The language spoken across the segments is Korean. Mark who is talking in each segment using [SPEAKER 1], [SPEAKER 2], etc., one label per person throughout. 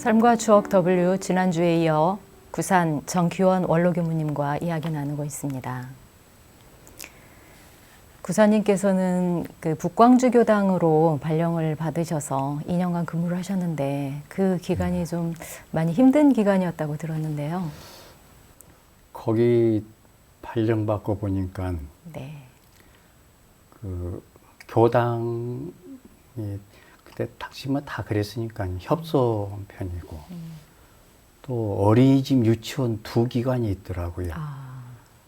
[SPEAKER 1] 삶과 추억 W 지난주에 이어 구산 정기원 원로교무님과 이야기 나누고 있습니다. 구사님께서는 그 북광주 교당으로 발령을 받으셔서 2년간 근무를 하셨는데 그 기간이 좀 많이 힘든 기간이었다고 들었는데요.
[SPEAKER 2] 거기 발령받고 보니까
[SPEAKER 1] 네.
[SPEAKER 2] 그 교당이 그때 당시만 다 그랬으니까 협소 편이고 또 어린이집 유치원 두 기관이 있더라고요.
[SPEAKER 1] 아,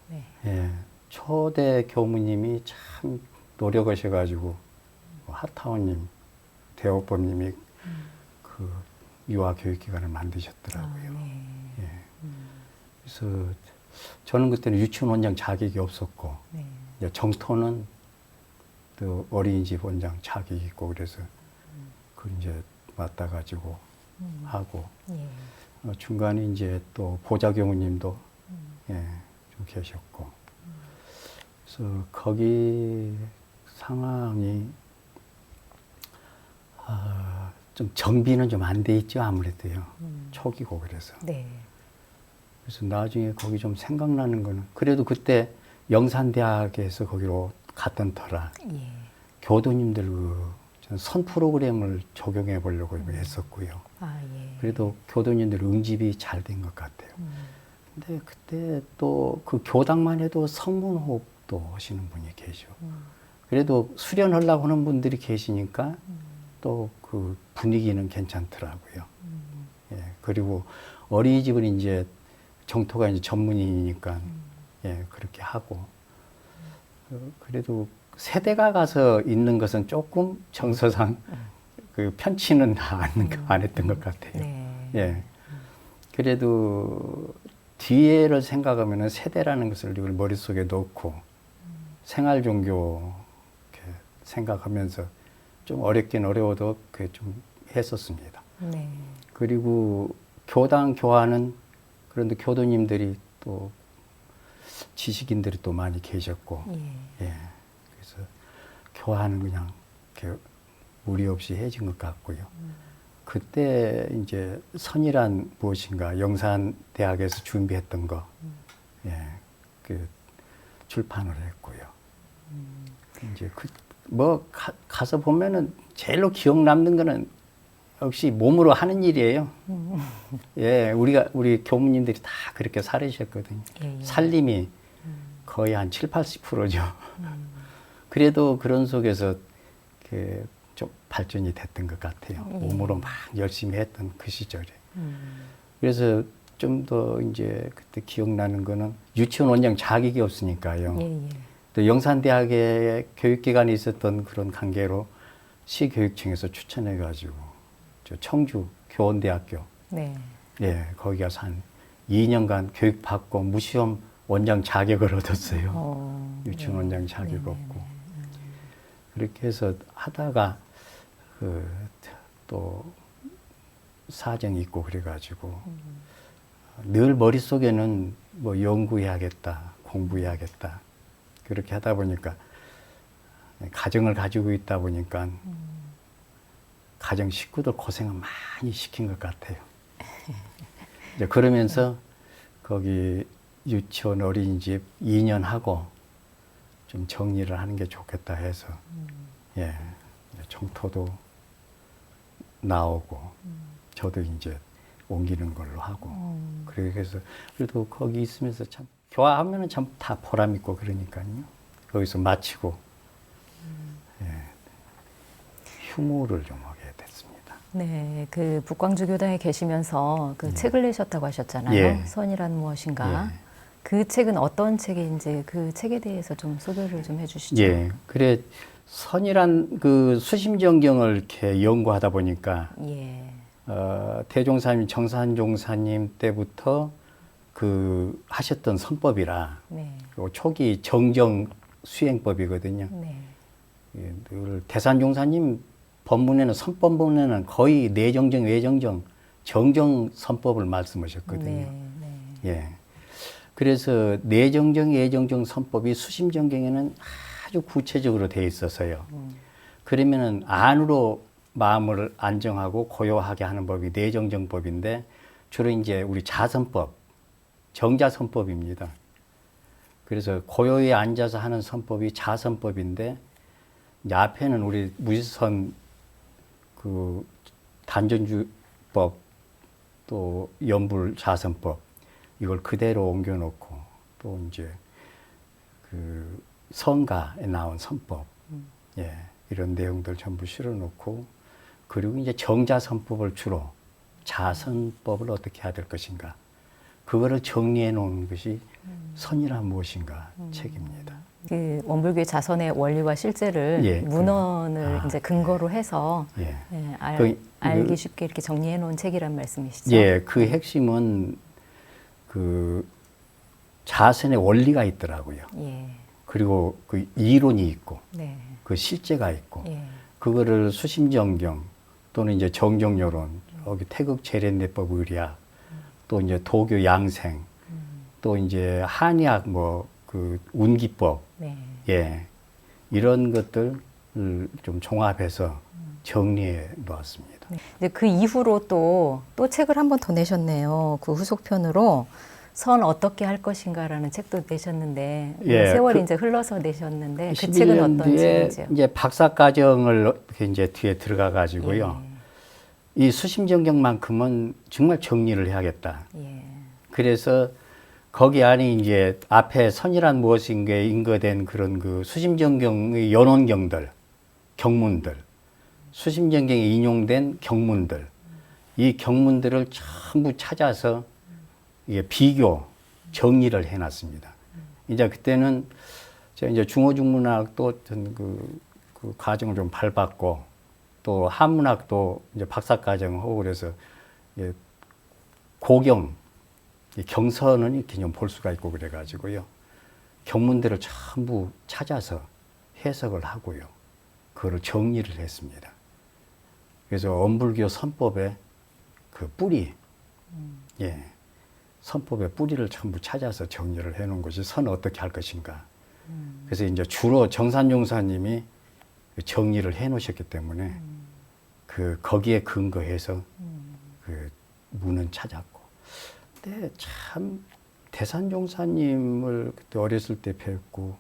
[SPEAKER 1] 네.
[SPEAKER 2] 예, 초대 교무님이 참 노력하셔가지고 하타원님, 대호법님이 그 유아교육기관을 만드셨더라고요.
[SPEAKER 1] 아, 네.
[SPEAKER 2] 예. 그래서 저는 그때는 유치원 원장 자격이 없었고
[SPEAKER 1] 네.
[SPEAKER 2] 이제 정토는 또 어린이집 원장 자격이 있고 그래서 그 이제 맡아가지고 하고
[SPEAKER 1] 예.
[SPEAKER 2] 중간에 이제 또 보좌교무님도 예, 좀 계셨고 그래서 거기 상황이 좀 정비는 좀 안 돼 있죠 아무래도요 초기고 그래서
[SPEAKER 1] 네.
[SPEAKER 2] 그래서 나중에 거기 좀 생각나는 거는 그래도 그때 영산대학에서 거기로 갔던 터라
[SPEAKER 1] 예.
[SPEAKER 2] 교도님들 선 프로그램을 적용해 보려고 했었고요.
[SPEAKER 1] 아, 예.
[SPEAKER 2] 그래도 교도님들 응집이 잘 된 것 같아요. 근데 그때 또 그 교당만 해도 성문호흡도 하시는 분이 계셔. 그래도 수련하려고 하는 분들이 계시니까 또 그 분위기는 괜찮더라고요. 예, 그리고 어린이집은 이제 정토가 이제 전문이니까 예, 그렇게 하고 그래도 세대가 가서 있는 것은 조금 정서상 그 편치는 안 했던 것 같아요.
[SPEAKER 1] 네.
[SPEAKER 2] 예. 그래도 뒤에를 생각하면은 세대라는 것을 우리 머릿속에 넣고 생활 종교 이렇게 생각하면서 좀 어렵긴 어려워도 그게 좀 했었습니다.
[SPEAKER 1] 네.
[SPEAKER 2] 그리고 교당 교화는 그런데 교도님들이 또 지식인들이 또 많이 계셨고
[SPEAKER 1] 예.
[SPEAKER 2] 예. 그래서 교화는 그냥 이렇게 무리 없이 해진 것 같고요. 그때 이제 선이란 무엇인가 영산대학에서 준비했던 거, 예, 그 출판을 했고요. 이제 가서 보면은 제일로 기억 남는 거는 역시 몸으로 하는 일이에요. 예, 우리 교무님들이 다 그렇게 살으셨거든요.
[SPEAKER 1] 예, 예.
[SPEAKER 2] 살림이 거의 한 70~80%죠. 그래도 그런 속에서 좀 발전이 됐던 것 같아요.
[SPEAKER 1] 예.
[SPEAKER 2] 몸으로 막 열심히 했던 그 시절에. 그래서 좀 더 이제 그때 기억나는 거는 유치원 원장 자격이 없으니까요.
[SPEAKER 1] 예, 예.
[SPEAKER 2] 또 영산대학에 교육기관에 있었던 그런 관계로 시교육청에서 추천해가지고 저 청주 교원대학교
[SPEAKER 1] 네.
[SPEAKER 2] 예 거기 가서 한 2년간 교육받고 무시험 원장 자격을 얻었어요. 유치원 원장 자격 얻고 그렇게 해서 하다가 또 사정이 있고 그래가지고 늘 머릿속에는 뭐 연구해야겠다, 공부해야겠다 그렇게 하다 보니까 가정을 가지고 있다 보니까 가정 식구들 고생을 많이 시킨 것 같아요. 이제 그러면서 거기 유치원 어린이집 2년 하고 좀 정리를 하는 게 좋겠다 해서 예 정토도 나오고 저도 이제 옮기는 걸로 하고 그래서 그래도 거기 있으면서 참 교화하면은 참 다 보람 있고 그러니까요. 거기서 마치고 예, 휴무를 좀 하게 됐습니다.
[SPEAKER 1] 네, 그 북광주 교당에 계시면서 그 책을 내셨다고 하셨잖아요.
[SPEAKER 2] 예.
[SPEAKER 1] 선이란 무엇인가?
[SPEAKER 2] 예.
[SPEAKER 1] 그 책은 어떤 책인지 그 책에 대해서 좀 소개를 좀 해주시죠.
[SPEAKER 2] 예, 그래 선이란 그 수심정경을 이렇게 연구하다 보니까
[SPEAKER 1] 예.
[SPEAKER 2] 대종사님, 정산종사님 때부터 그 하셨던 선법이라
[SPEAKER 1] 네.
[SPEAKER 2] 초기 정정 수행법이거든요.
[SPEAKER 1] 네.
[SPEAKER 2] 예, 늘 대산종사님 법문에는 선법문에는 거의 내정정, 외정정, 정정 선법을 말씀하셨거든요.
[SPEAKER 1] 네. 네.
[SPEAKER 2] 예. 그래서 내정정, 외정정 선법이 수심정경에는 아주 구체적으로 되어 있어서요. 그러면은 안으로 마음을 안정하고 고요하게 하는 법이 내정정법인데 주로 이제 우리 자선법, 정자선법입니다. 그래서 고요히 앉아서 하는 선법이 자선법인데 이제 앞에는 우리 무지선 그 단전주법 또 연불 자선법 이걸 그대로 옮겨놓고 또 이제 그 성가에 나온 선법 예, 이런 내용들 전부 실어놓고 그리고 이제 정자선법을 주로 자선법을 어떻게 해야 될 것인가 그거를 정리해 놓는 것이 선이란 무엇인가 책입니다.
[SPEAKER 1] 그 원불교의 자선의 원리와 실제를
[SPEAKER 2] 예,
[SPEAKER 1] 문헌을 이제 근거로 해서
[SPEAKER 2] 예.
[SPEAKER 1] 예,
[SPEAKER 2] 그,
[SPEAKER 1] 알기 쉽게 이렇게 정리해 놓은 책이란 말씀이시죠?
[SPEAKER 2] 예, 그 핵심은 그 자선의 원리가 있더라고요.
[SPEAKER 1] 예.
[SPEAKER 2] 그리고 그 이론이 있고
[SPEAKER 1] 네.
[SPEAKER 2] 그 실제가 있고
[SPEAKER 1] 예.
[SPEAKER 2] 그거를 수심정경 또는 이제 정정요론 여기 태극 재련내법 의리학 또 이제 도교 양생 또 이제 한의학 뭐 그 운기법
[SPEAKER 1] 네.
[SPEAKER 2] 예 이런 것들을 좀 종합해서 정리해 놓았습니다.
[SPEAKER 1] 네. 이제 그 이후로 또 책을 한 번 더 내셨네요. 그 후속편으로 선 어떻게 할 것인가라는 책도 내셨는데
[SPEAKER 2] 예,
[SPEAKER 1] 세월이 이제 흘러서 내셨는데 그
[SPEAKER 2] 11년
[SPEAKER 1] 책은 어떤
[SPEAKER 2] 뒤에
[SPEAKER 1] 책이죠?
[SPEAKER 2] 이제 박사과정을 이제 뒤에 들어가 가지고요. 이 수심정경만큼은 정말 정리를 해야겠다.
[SPEAKER 1] 예.
[SPEAKER 2] 그래서 거기 안에 이제 앞에 선이란 무엇인가에 인거된 그런 그 수심정경의 연원경들, 경문들, 수심정경에 인용된 경문들, 이 경문들을 전부 찾아서 이게 비교, 정리를 해놨습니다. 이제 그때는 제가 이제 중어중문학도 그 과정을 좀 밟았고 또 한문학도 이제 박사과정을 하고 그래서 예, 고경, 경선은 이렇게 좀 볼 수가 있고 그래가지고요. 경문들을 전부 찾아서 해석을 하고요. 그거를 정리를 했습니다. 그래서 원불교 선법의 그 뿌리, 예, 선법의 뿌리를 전부 찾아서 정리를 해놓은 것이 선 어떻게 할 것인가. 그래서 이제 주로 정산용사님이 정리를 해놓으셨기 때문에 그 거기에 근거해서 그 문은 찾았고. 근데 참 대산종사님을 그때 어렸을 때 뵙고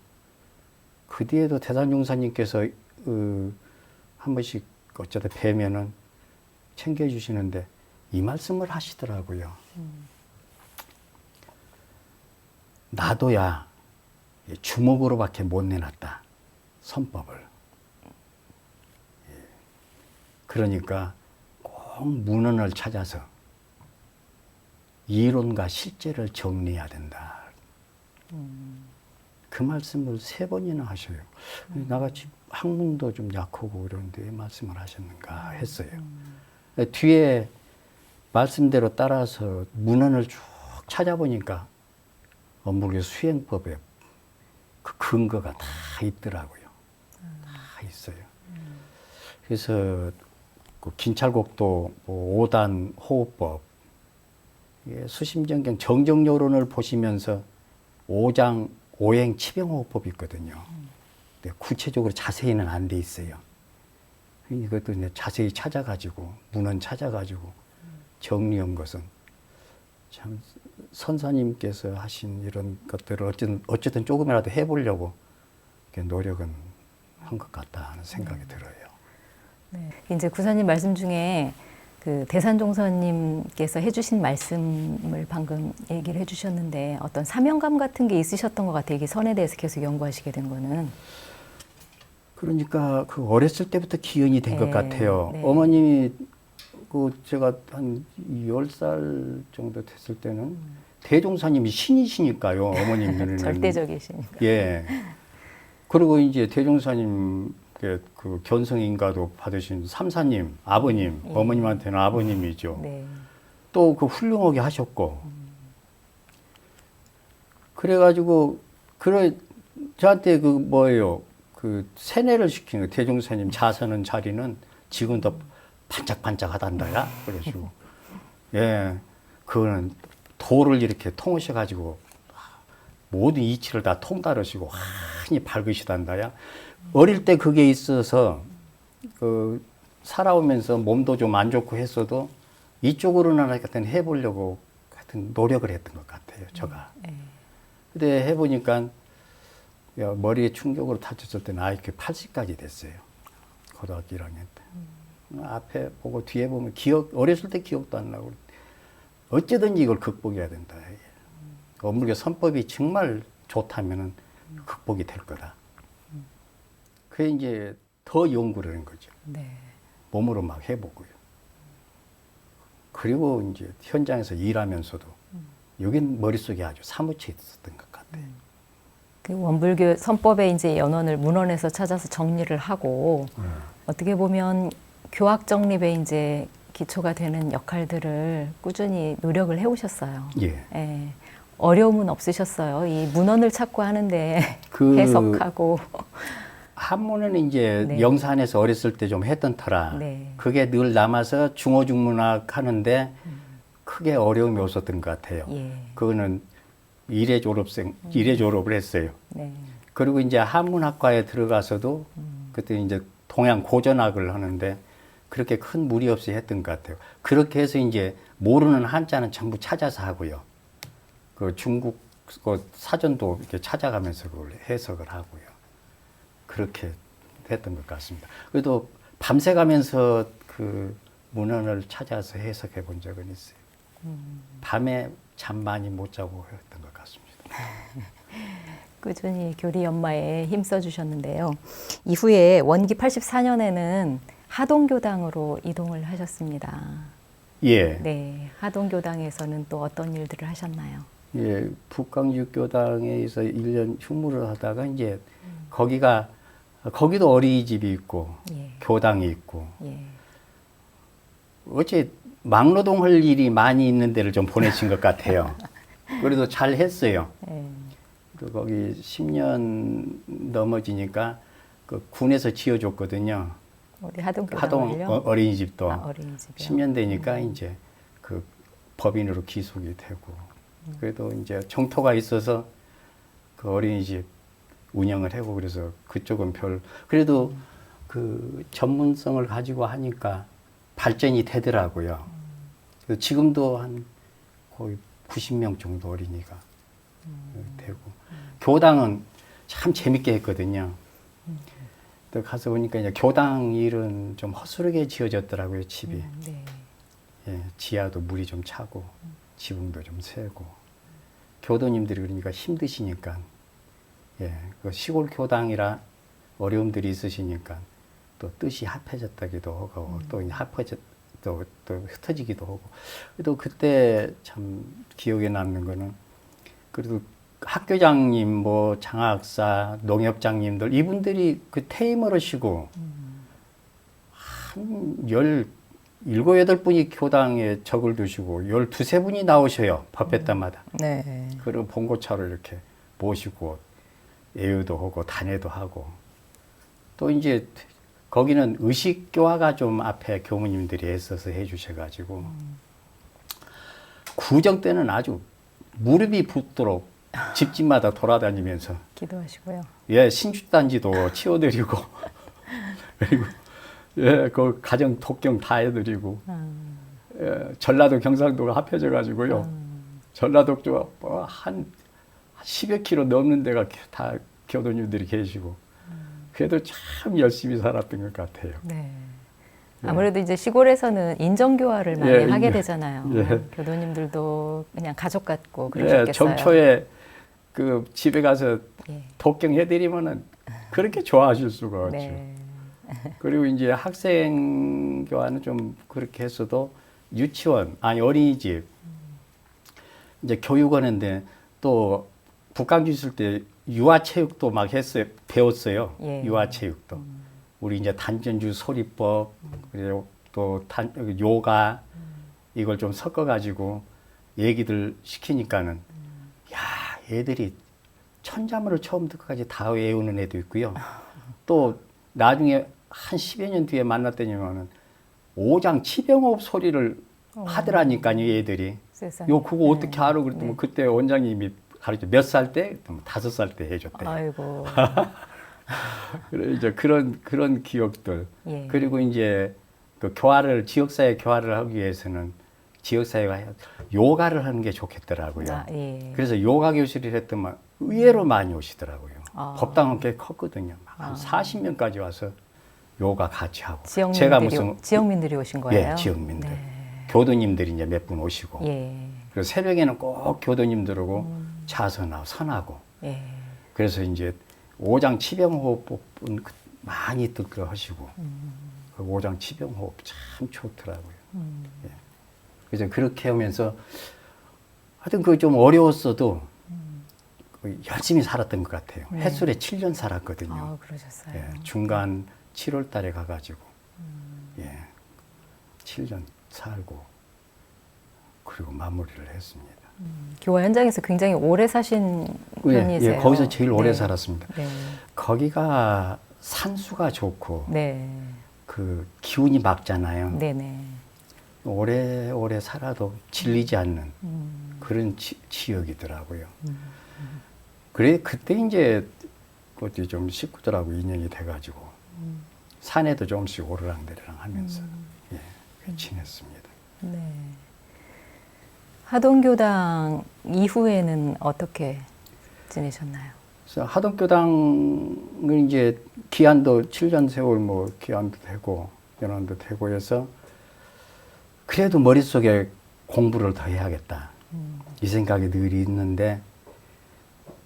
[SPEAKER 2] 그 뒤에도 대산종사님께서 한 번씩 어쩌다 뵈면은 챙겨주시는데 이 말씀을 하시더라고요. 나도야 주먹으로밖에 못 내놨다. 선법을. 그러니까 꼭 문헌을 찾아서 이론과 실제를 정리해야 된다. 그 말씀을 3번이나 하셔요. 나같이 학문도 좀 약하고 그런데 말씀을 하셨는가 했어요. 뒤에 말씀대로 따라서 문헌을 쭉 찾아보니까 원불교 수행법에 그 근거가 다 있더라고요. 다 있어요. 그래서 그 긴찰곡도 뭐 5단 호흡법, 수심정경 정정요론을 보시면서 5장 5행 치병호흡법이 있거든요. 근데 구체적으로 자세히는 안 돼 있어요. 이것도 이제 자세히 찾아가지고 문헌 찾아가지고 정리한 것은 참 선사님께서 하신 이런 것들을 어쨌든 조금이라도 해보려고 노력은 한 것 같다 하는 생각이 들어요.
[SPEAKER 1] 네. 이제 구사님 말씀 중에 그 대산종사님께서 해주신 말씀을 방금 얘기를 해주셨는데 어떤 사명감 같은 게 있으셨던 것 같아요. 이게 선에 대해서 계속 연구하시게 된 거는.
[SPEAKER 2] 그러니까 그 어렸을 때부터 기연이 된 것
[SPEAKER 1] 네,
[SPEAKER 2] 같아요.
[SPEAKER 1] 네.
[SPEAKER 2] 어머님이 그 제가 한 10살 정도 됐을 때는 대종사님이 신이시니까요. 어머님 눈에는.
[SPEAKER 1] 절대적이시니까.
[SPEAKER 2] 예. 그리고 이제 대종사님 그 견성인가도 받으신 삼사님, 아버님,
[SPEAKER 1] 예.
[SPEAKER 2] 어머님한테는 아버님이죠.
[SPEAKER 1] 네.
[SPEAKER 2] 또 그 훌륭하게 하셨고. 그래가지고 저한테 그 뭐예요? 그 세뇌를 시키는 거예요. 대종사님 자서는 자리는 지금도 반짝반짝하단다야. 그러시고. 예. 그거는 도를 이렇게 통으셔가지고 모든 이치를 다 통달하시고 환히 밝으시단다야. 어릴 때 그게 있어서 그 살아오면서 몸도 좀 안 좋고 했어도 이쪽으로는 하여튼 해보려고 하여튼 노력을 했던 것 같아요, 제가. 근데 해보니까 야, 머리에 충격으로 다쳤을 때는 IQ 80까지 됐어요. 고등학교 1학년 때. 앞에 보고 뒤에 보면 어렸을 때 기억도 안 나고 어쩌든지 이걸 극복해야 된다. 어물개 선법이 정말 좋다면은 극복이 될 거다. 그게 이제 더 연구를 한 거죠.
[SPEAKER 1] 네.
[SPEAKER 2] 몸으로 막 해보고요. 그리고 이제 현장에서 일하면서도 여긴 머릿속에 아주 사무쳐 있었던 것 같아요.
[SPEAKER 1] 그 원불교 선법의 이제 연원을 문헌에서 찾아서 정리를 하고 어떻게 보면 교학 정립에 이제 기초가 되는 역할들을 꾸준히 노력을 해오셨어요.
[SPEAKER 2] 예.
[SPEAKER 1] 예. 어려움은 없으셨어요. 이 문헌을 찾고 하는데
[SPEAKER 2] 그
[SPEAKER 1] 해석하고.
[SPEAKER 2] 한문은 이제
[SPEAKER 1] 네.
[SPEAKER 2] 영산에서 어렸을 때 좀 했던 터라
[SPEAKER 1] 네.
[SPEAKER 2] 그게 늘 남아서 중어중문학 하는데 크게 어려움이 없었던 것 같아요.
[SPEAKER 1] 예.
[SPEAKER 2] 그거는 일회 졸업을 했어요.
[SPEAKER 1] 네.
[SPEAKER 2] 그리고 이제 한문학과에 들어가서도 그때 이제 동양 고전학을 하는데 그렇게 큰 무리 없이 했던 것 같아요. 그렇게 해서 이제 모르는 한자는 전부 찾아서 하고요. 그 중국 그 사전도 이렇게 찾아가면서 그걸 해석을 하고요. 그렇게 했던 것 같습니다. 그래도 밤새 가면서 그 문헌을 찾아서 해석해 본 적은 있어요. 밤에 잠 많이 못 자고 했던 것 같습니다.
[SPEAKER 1] 꾸준히 교리 연마에 힘써 주셨는데요. 이후에 원기 84년에는 하동교당으로 이동을 하셨습니다.
[SPEAKER 2] 예.
[SPEAKER 1] 네, 하동교당에서는 또 어떤 일들을 하셨나요?
[SPEAKER 2] 예, 북광육교당에서 1년 휴무를 하다가 이제 거기도 어린이집이 있고
[SPEAKER 1] 예.
[SPEAKER 2] 교당이 있고
[SPEAKER 1] 예.
[SPEAKER 2] 어째 막노동할 일이 많이 있는 데를 좀 보내신 것 같아요. 그래도 잘 했어요.
[SPEAKER 1] 예.
[SPEAKER 2] 그 거기 10년 넘어지니까 그 군에서 지어줬거든요.
[SPEAKER 1] 우리 하동교당을요?
[SPEAKER 2] 하동 어린이집도
[SPEAKER 1] 어린이집이요.
[SPEAKER 2] 10년 되니까 이제 그 법인으로 기속이 되고 그래도 이제 정토가 있어서 그 어린이집 운영을 하고 그래서 그쪽은 그래도 그 전문성을 가지고 하니까 발전이 되더라고요. 그래서 지금도 한 거의 90명 정도 어린이가 되고 교당은 참 재밌게 했거든요. 또 가서 보니까 이제 교당 일은 좀 허술하게 지어졌더라고요, 집이.
[SPEAKER 1] 네.
[SPEAKER 2] 예, 지하도 물이 좀 차고 지붕도 좀 세고 교도님들이 그러니까 힘드시니까 예, 그 시골 교당이라 어려움들이 있으시니까 또 뜻이 합해졌다기도 하고 또 또 흩어지기도 하고 또 그때 참 기억에 남는 거는 그래도 학교장님 뭐 장학사 농협장님들 이분들이 그 퇴임을 하시고 한 17, 8분이 교당에 적을 두시고 12, 분이 나오셔요. 법회 때마다.
[SPEAKER 1] 네.
[SPEAKER 2] 그리고 봉고차를 이렇게 모시고 예우도 하고 단회도 하고 또 이제 거기는 의식교화가 좀 앞에 교무님들이 애써서 해주셔가지고 구정 때는 아주 무릎이 붓도록 집집마다 돌아다니면서
[SPEAKER 1] 기도하시고요.
[SPEAKER 2] 예 신주단지도 치워드리고 그리고 예 그 가정 독경 다 해드리고 예, 전라도 경상도가 합해져 가지고요 전라도 쪽한 10여 킬로 넘는 데가 다 교도님들이 계시고 그래도 참 열심히 살았던 것 같아요.
[SPEAKER 1] 네. 아무래도 이제 시골에서는 인정교화를 많이
[SPEAKER 2] 예,
[SPEAKER 1] 하게 되잖아요.
[SPEAKER 2] 예.
[SPEAKER 1] 교도님들도 그냥 가족 같고
[SPEAKER 2] 예,
[SPEAKER 1] 그러셨겠어요.
[SPEAKER 2] 정초에 그 집에 가서
[SPEAKER 1] 예.
[SPEAKER 2] 독경 해드리면은 그렇게 좋아하실 수가 없죠.
[SPEAKER 1] 네.
[SPEAKER 2] 그리고 이제 학생 교환은 좀 그렇게 했어도 유치원, 아니 어린이집, 이제 교육원인데 또 북광주 있을 때 유아체육도 막 했어요. 배웠어요.
[SPEAKER 1] 예.
[SPEAKER 2] 유아체육도. 우리 이제 단전주 소리법, 그리고 또 요가, 이걸 좀 섞어가지고 얘기들 시키니까는, 야, 애들이 천자문을 처음부터 까지 다 외우는 애도 있고요. 또 나중에 한 10여 년 뒤에 만났더니만은 오장 치병호흡 소리를 하더라니까요, 애들이.
[SPEAKER 1] 세상에.
[SPEAKER 2] 요 그거 어떻게 알아? 그랬더니
[SPEAKER 1] 네.
[SPEAKER 2] 그때 원장님이 가르쳐 몇 살 때? 5살 때 해줬대요.
[SPEAKER 1] 아이고.
[SPEAKER 2] 그래 이제 그런 기억들.
[SPEAKER 1] 예.
[SPEAKER 2] 그리고 이제 그 교화를 지역사회 교화를 하기 위해서는 지역사회가 요가를 하는 게 좋겠더라고요.
[SPEAKER 1] 아, 예.
[SPEAKER 2] 그래서 요가 교실을 했더만 의외로 많이 오시더라고요.
[SPEAKER 1] 아.
[SPEAKER 2] 법당은 꽤 컸거든요. 한 40명까지 와서 요가 같이 하고.
[SPEAKER 1] 지역민들이 오신 거예요?
[SPEAKER 2] 예, 지역민들.
[SPEAKER 1] 네.
[SPEAKER 2] 교도님들이 이제 몇 분 오시고.
[SPEAKER 1] 예.
[SPEAKER 2] 그리고 새벽에는 꼭 교도님들하고 자선하고 선하고.
[SPEAKER 1] 예.
[SPEAKER 2] 그래서 이제 오장 치병호흡은 많이들 그 하시고. 그 오장 치병호흡 참 좋더라고요. 예. 그래서 그렇게 하면서 하여튼 그 좀 어려웠어도 열심히 살았던 것 같아요.
[SPEAKER 1] 네.
[SPEAKER 2] 해술에 7년 살았거든요.
[SPEAKER 1] 아, 그러셨어요.
[SPEAKER 2] 예, 중간 7월 달에 가가지고, 예, 7년 살고, 그리고 마무리를 했습니다.
[SPEAKER 1] 교화 현장에서 굉장히 오래 사신 편이세요?
[SPEAKER 2] 예, 거기서 제일 오래
[SPEAKER 1] 네.
[SPEAKER 2] 살았습니다.
[SPEAKER 1] 네.
[SPEAKER 2] 거기가 산수가 좋고,
[SPEAKER 1] 네.
[SPEAKER 2] 그 기운이 맑잖아요.
[SPEAKER 1] 네네.
[SPEAKER 2] 오래 살아도 질리지 않는 그런 지역이더라고요. 그래, 그때 이제 그것도 좀 식구들하고 인연이 돼가지고 산에도 조금씩 오르락내리락 하면서 예, 지냈습니다.
[SPEAKER 1] 네. 하동교당 이후에는 어떻게 지내셨나요?
[SPEAKER 2] 그래서 하동교당은 이제 기한도 7년 세월 뭐 기한도 되고 연한도 되고 해서 그래도 머릿속에 공부를 더 해야겠다. 이 생각이 늘 있는데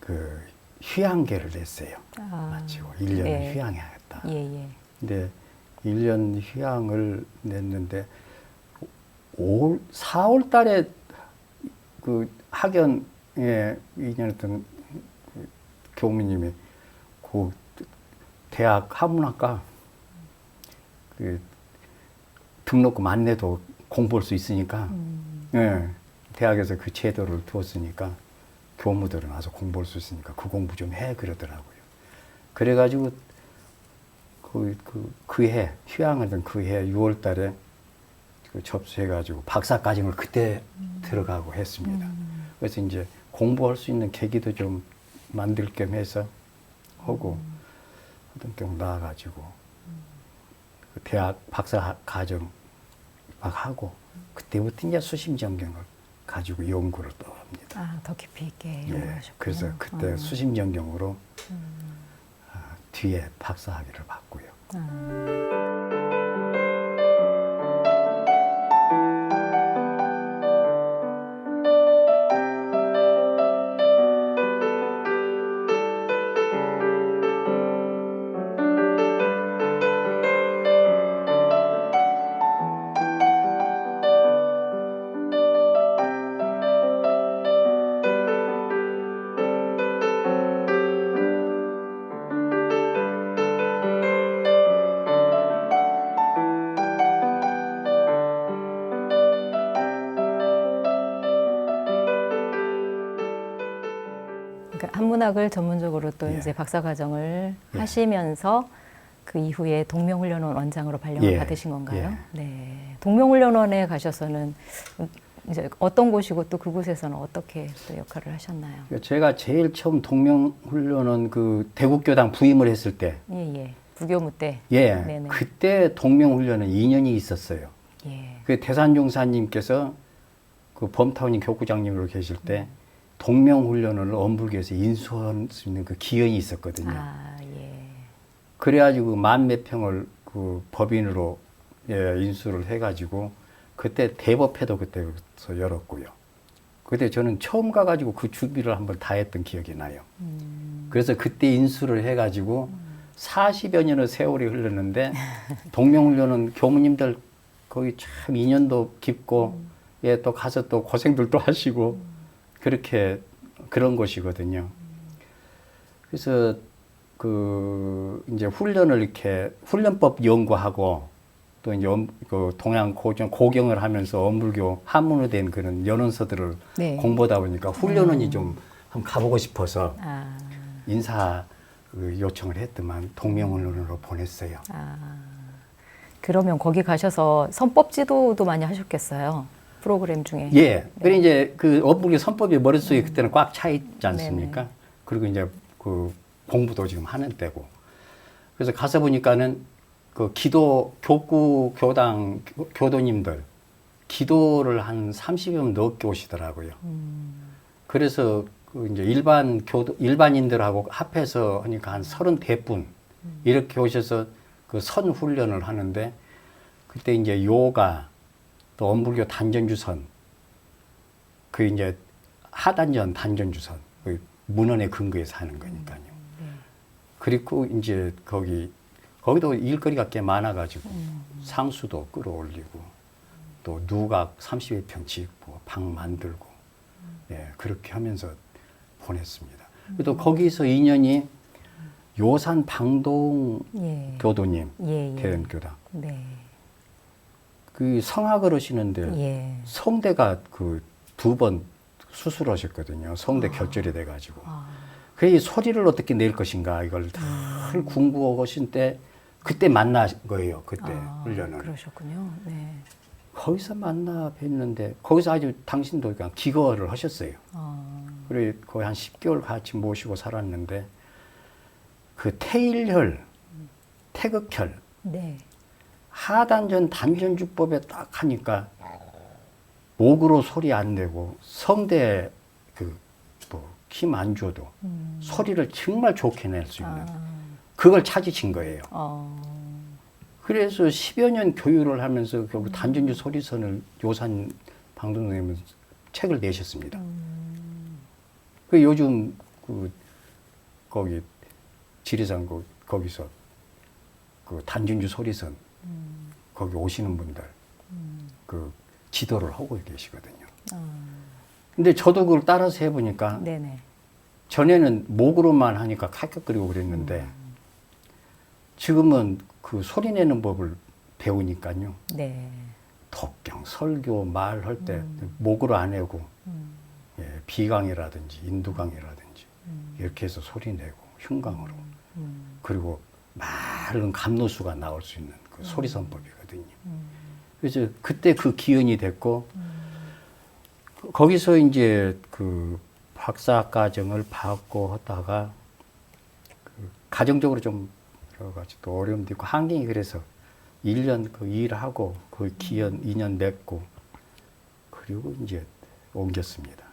[SPEAKER 2] 그 휴양계를 냈어요. 마치고 1년을
[SPEAKER 1] 예.
[SPEAKER 2] 휴양해야겠다.
[SPEAKER 1] 예, 예. 근데
[SPEAKER 2] 1년 휴양을 냈는데 4월 달에 그 학연에 인연했던 그 교무님이 그 대학 한문학과 그 등록금 안 내도 공부할 수 있으니까 예, 대학에서 그 제도를 두었으니까 교무들은 와서 공부할 수 있으니까 그 공부 좀 해 그러더라고요. 그래가지고 그 해 휴양하던 그 해 6월 달에 그 접수해가지고 박사과정을 그때 들어가고 했습니다. 그래서 이제 공부할 수 있는 계기도 좀 만들 겸 해서 하고 하던 경우 나와가지고 그 대학 박사과정 입학하고 그때부터 이제 수심전경을 가지고 연구를 또 합니다.
[SPEAKER 1] 아, 더 깊이 있게
[SPEAKER 2] 예,
[SPEAKER 1] 연구하셨군요.
[SPEAKER 2] 그래서 그때 수심전경으로 뒤에 박사학위를 받고요.
[SPEAKER 1] 그러니까 한문학을 전문적으로 또
[SPEAKER 2] 예.
[SPEAKER 1] 이제 박사과정을
[SPEAKER 2] 예.
[SPEAKER 1] 하시면서 그 이후에 동명훈련원 원장으로 발령을
[SPEAKER 2] 예.
[SPEAKER 1] 받으신 건가요?
[SPEAKER 2] 예.
[SPEAKER 1] 네. 동명훈련원에 가셔서는 이제 어떤 곳이고 또 그곳에서는 어떻게 또 역할을 하셨나요?
[SPEAKER 2] 제가 제일 처음 동명훈련은 그 대국교당 부임을 했을 때,
[SPEAKER 1] 예, 예. 부교무 때.
[SPEAKER 2] 예,
[SPEAKER 1] 네네.
[SPEAKER 2] 그때 동명훈련은 2년이 있었어요.
[SPEAKER 1] 예.
[SPEAKER 2] 그 대산종사님께서 그 범타운인 교구장님으로 계실 때 동명훈련을 엄불교에서 인수할 수 있는 그 기연이 있었거든요.
[SPEAKER 1] 아, 예.
[SPEAKER 2] 그래가지고 만 몇 평을 그 법인으로 예, 인수를 해가지고 그때 대법회도 그때서 열었고요. 그때 저는 처음 가가지고 그 준비를 한번 다 했던 기억이 나요. 그래서 그때 인수를 해가지고 40여 년의 세월이 흘렀는데 동명훈련은 교무님들 거기 참 인연도 깊고 예, 또 가서 또 고생들도 하시고 그렇게 그런 곳이거든요. 그래서 그 이제 훈련을 이렇게 훈련법 연구하고 또 이제 그 동양 고경을 하면서 엄불교 한문으로 된 그런 연원서들을
[SPEAKER 1] 네.
[SPEAKER 2] 공부하다 보니까 훈련원이 좀 한번 가보고 싶어서
[SPEAKER 1] 아,
[SPEAKER 2] 인사 그 요청을 했더만 동명훈련으로 보냈어요.
[SPEAKER 1] 아. 그러면 거기 가셔서 선법 지도도 많이 하셨겠어요. 프로그램 중에.
[SPEAKER 2] 예. 그래 이제 그 엄불교 선법이 머릿속에 그때는 꽉 차 있지 않습니까?
[SPEAKER 1] 네네.
[SPEAKER 2] 그리고 이제 그 공부도 지금 하는 때고. 그래서 가서 보니까는 그 교구 교당 교도님들 기도를 한 30여 명 넘게 오시더라고요. 그래서 그 이제 일반인들하고 합해서 하니까 한 30대분 이렇게 오셔서 그 선 훈련을 하는데 그때 이제 요가 또 원불교 단전주선 그 이제 하단전 단전주선 그 문헌의 근거에서 하는 거니까요. 그리고 이제 거기도 일거리가 꽤 많아가지고 상수도 끌어올리고 또 누각 30여 평 짓고 방 만들고 예, 그렇게 하면서 보냈습니다. 또 거기서 인연이 요산 방동
[SPEAKER 1] 예.
[SPEAKER 2] 교도님
[SPEAKER 1] 예, 예.
[SPEAKER 2] 대연교당
[SPEAKER 1] 네.
[SPEAKER 2] 그 성악을 하시는데
[SPEAKER 1] 예.
[SPEAKER 2] 성대가 그 2번 수술하셨거든요. 성대 결절이 돼가지고.
[SPEAKER 1] 아.
[SPEAKER 2] 그 소리를 어떻게 낼 것인가 이걸 다 공부하고 계신 때 그때 만난 거예요. 그때 훈련을.
[SPEAKER 1] 그러셨군요. 네.
[SPEAKER 2] 거기서 만나 뵀는데 거기서 아주 당신도 그냥 기거를 하셨어요. 그래 거의 한 10개월 같이 모시고 살았는데 그 태일혈, 태극혈,
[SPEAKER 1] 네.
[SPEAKER 2] 하단전 단전주법에 딱 하니까 목으로 소리 안 내고 성대 힘 안 줘도 소리를 정말 좋게 낼 수 있는 그걸 찾으신 거예요. 그래서 10여 년 교육을 하면서 결국 단전주 소리선을 요산 방동님은 책을 내셨습니다. 그 요즘 거기 지리산 거기서 그 단전주 소리선 거기 오시는 분들 그 지도를 하고 계시거든요. 근데 저도 그걸 따라서 해보니까
[SPEAKER 1] 네네.
[SPEAKER 2] 전에는 목으로만 하니까 칼깍거리고 그랬는데 지금은 그 소리 내는 법을 배우니까요.
[SPEAKER 1] 네.
[SPEAKER 2] 독경, 설교, 말할 때 목으로 안 내고 예, 비강이라든지 인두강이라든지 이렇게 해서 소리 내고 흉강으로 그리고 마른 감노수가 나올 수 있는 그 소리선법이거든요. 그래서 그때 그 기원이 됐고 거기서 이제 그 박사과정을 받고 하다가 그 가정적으로 좀 여러 가지 또 어려움도 있고 환경이 그래서 1년 그 일하고 그 기연 2년 맺고 그리고 이제 옮겼습니다.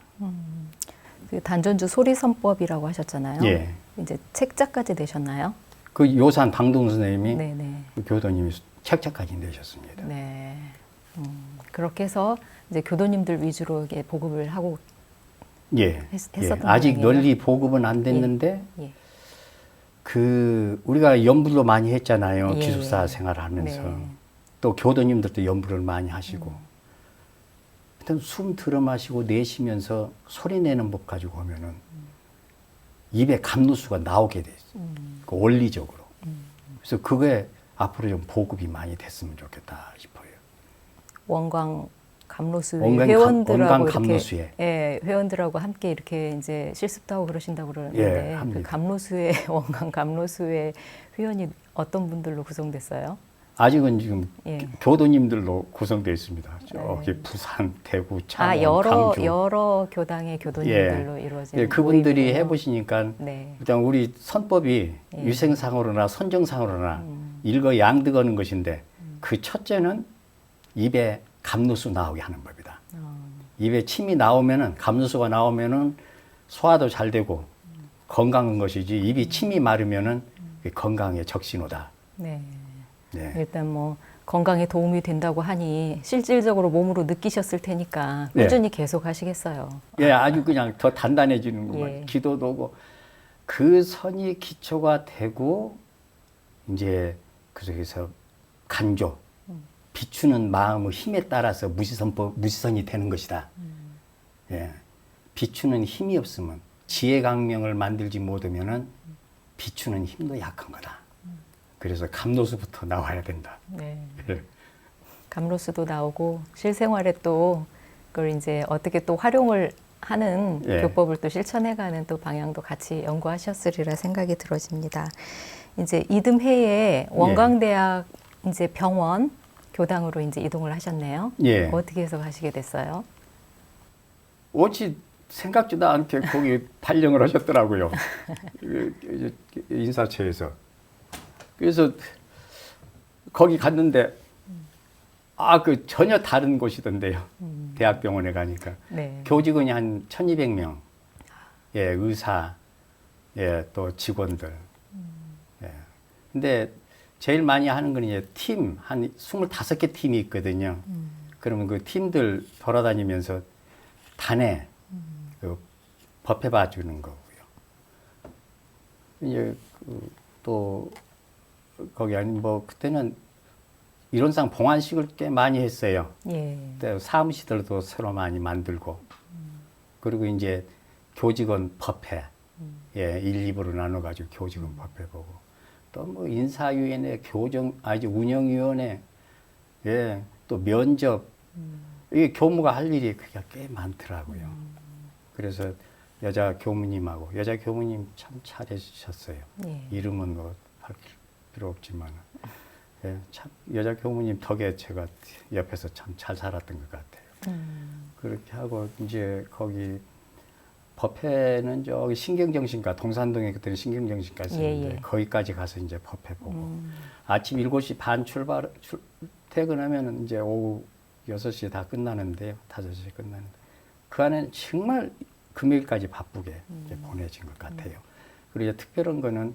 [SPEAKER 1] 그 단전주 소리선법이라고 하셨잖아요.
[SPEAKER 2] 예.
[SPEAKER 1] 이제 책자까지 내셨나요?
[SPEAKER 2] 그 요산 방동 선생님이
[SPEAKER 1] 네네.
[SPEAKER 2] 그 교도님이 책자까지 내셨습니다.
[SPEAKER 1] 네. 그렇게 해서 이제 교도님들 위주로 이게 보급을 하고
[SPEAKER 2] 예.
[SPEAKER 1] 했었던
[SPEAKER 2] 예. 아직
[SPEAKER 1] 모양이에요.
[SPEAKER 2] 널리 보급은 안 됐는데
[SPEAKER 1] 예.
[SPEAKER 2] 그 우리가 연불도 많이 했잖아요.
[SPEAKER 1] 예,
[SPEAKER 2] 기숙사
[SPEAKER 1] 예.
[SPEAKER 2] 생활하면서
[SPEAKER 1] 네.
[SPEAKER 2] 또 교도님들도 연불을 많이 하시고 일단 숨 들어 마시고 내쉬면서 소리 내는 법 가지고 하면은 입에 감누수가 나오게 돼 있어요. 그 원리적으로. 그래서 그게 앞으로 좀 보급이 많이 됐으면 좋겠다 싶어요.
[SPEAKER 1] 원광 감로수회
[SPEAKER 2] 원광
[SPEAKER 1] 회원들하고
[SPEAKER 2] 감로수회.
[SPEAKER 1] 이렇게 예, 회원들하고 함께 이렇게 이제 실습도 하고 그러신다고 그러는데
[SPEAKER 2] 예,
[SPEAKER 1] 그
[SPEAKER 2] 합니다.
[SPEAKER 1] 감로수회 원광 감로수회 회원이 어떤 분들로 구성됐어요?
[SPEAKER 2] 아직은 지금
[SPEAKER 1] 예.
[SPEAKER 2] 교도님들로 구성되어 있습니다. 저기
[SPEAKER 1] 네.
[SPEAKER 2] 부산, 대구, 창원,
[SPEAKER 1] 여러
[SPEAKER 2] 광주.
[SPEAKER 1] 여러 교당의 교도님들로 이루어진
[SPEAKER 2] 예, 그분들이
[SPEAKER 1] 모임이군요.
[SPEAKER 2] 해보시니까
[SPEAKER 1] 네.
[SPEAKER 2] 일단 우리 선법이
[SPEAKER 1] 예.
[SPEAKER 2] 위생상으로나 선정상으로나 일거양득하는 것인데 그 첫째는 입에 감누수 나오게 하는 법이다. 입에 침이 나오면은 감누수가 나오면은 소화도 잘 되고 건강한 것이지 입이 침이 마르면은 건강에 적신호다.
[SPEAKER 1] 네.
[SPEAKER 2] 네.
[SPEAKER 1] 일단 뭐 건강에 도움이 된다고 하니 실질적으로 몸으로 느끼셨을 테니까
[SPEAKER 2] 네.
[SPEAKER 1] 꾸준히 계속 하시겠어요.
[SPEAKER 2] 예, 아주 그냥 더 단단해지는구만.
[SPEAKER 1] 예.
[SPEAKER 2] 기도도 오고 그 선이 기초가 되고 이제 그 속에서 간조 비추는 마음의 힘에 따라서 무시선이 되는 것이다. 예, 비추는 힘이 없으면 지혜강명을 만들지 못하면은 비추는 힘도 약한 거다. 그래서 감로수부터 나와야 된다.
[SPEAKER 1] 네.
[SPEAKER 2] 예.
[SPEAKER 1] 감로수도 나오고 실생활에 또 그걸 이제 어떻게 또 활용을 하는
[SPEAKER 2] 예.
[SPEAKER 1] 교법을 또 실천해가는 또 방향도 같이 연구하셨으리라 생각이 들어집니다. 이제 이듬해에 원광대학 이제 병원 교당으로 이제 이동을 하셨네요.
[SPEAKER 2] 예.
[SPEAKER 1] 어떻게 해서 가시게 됐어요?
[SPEAKER 2] 어찌 생각지도 않게 거기 발령을 하셨더라고요. 인사처에서. 그래서 거기 갔는데 그 전혀 다른 곳이던데요. 대학병원에 가니까
[SPEAKER 1] 네.
[SPEAKER 2] 교직원이 한 1,200명, 예, 의사, 예, 또 직원들. 예. 근데 제일 많이 하는 건 이제 팀, 한 25개 팀이 있거든요. 그러면 그 팀들 돌아다니면서 단에 그 법회 봐주는 거고요. 이제 또 거기 아니 뭐 그때는 이론상 봉안식을 꽤 많이 했어요.
[SPEAKER 1] 예.
[SPEAKER 2] 그때 사무실들도 새로 많이 만들고 그리고 이제 교직원 법회 예, 1, 2부로 나눠가지고 교직원 법회 보고 또 뭐 인사위원회, 운영위원회 예, 또 면접 이게 교무가 할 일이 그게 꽤 많더라고요. 그래서 여자 교무님하고 여자 교무님 참 잘해주셨어요.
[SPEAKER 1] 예.
[SPEAKER 2] 이름은 뭐 할 필요 없지만 예, 참 여자 교무님 덕에 제가 옆에서 참 잘 살았던 것 같아요. 그렇게 하고 이제 거기 법회는 저기 신경정신과 동산동에 그때 신경정신과 있었는데
[SPEAKER 1] 예, 예.
[SPEAKER 2] 거기까지 가서 이제 법회 보고 아침 7시 반 퇴근하면 이제 오후 6시에 다 끝나는데요. 5시에 끝나는데 그 안에 정말 금요일까지 바쁘게 이제 보내진 것 같아요. 그리고 이제 특별한 거는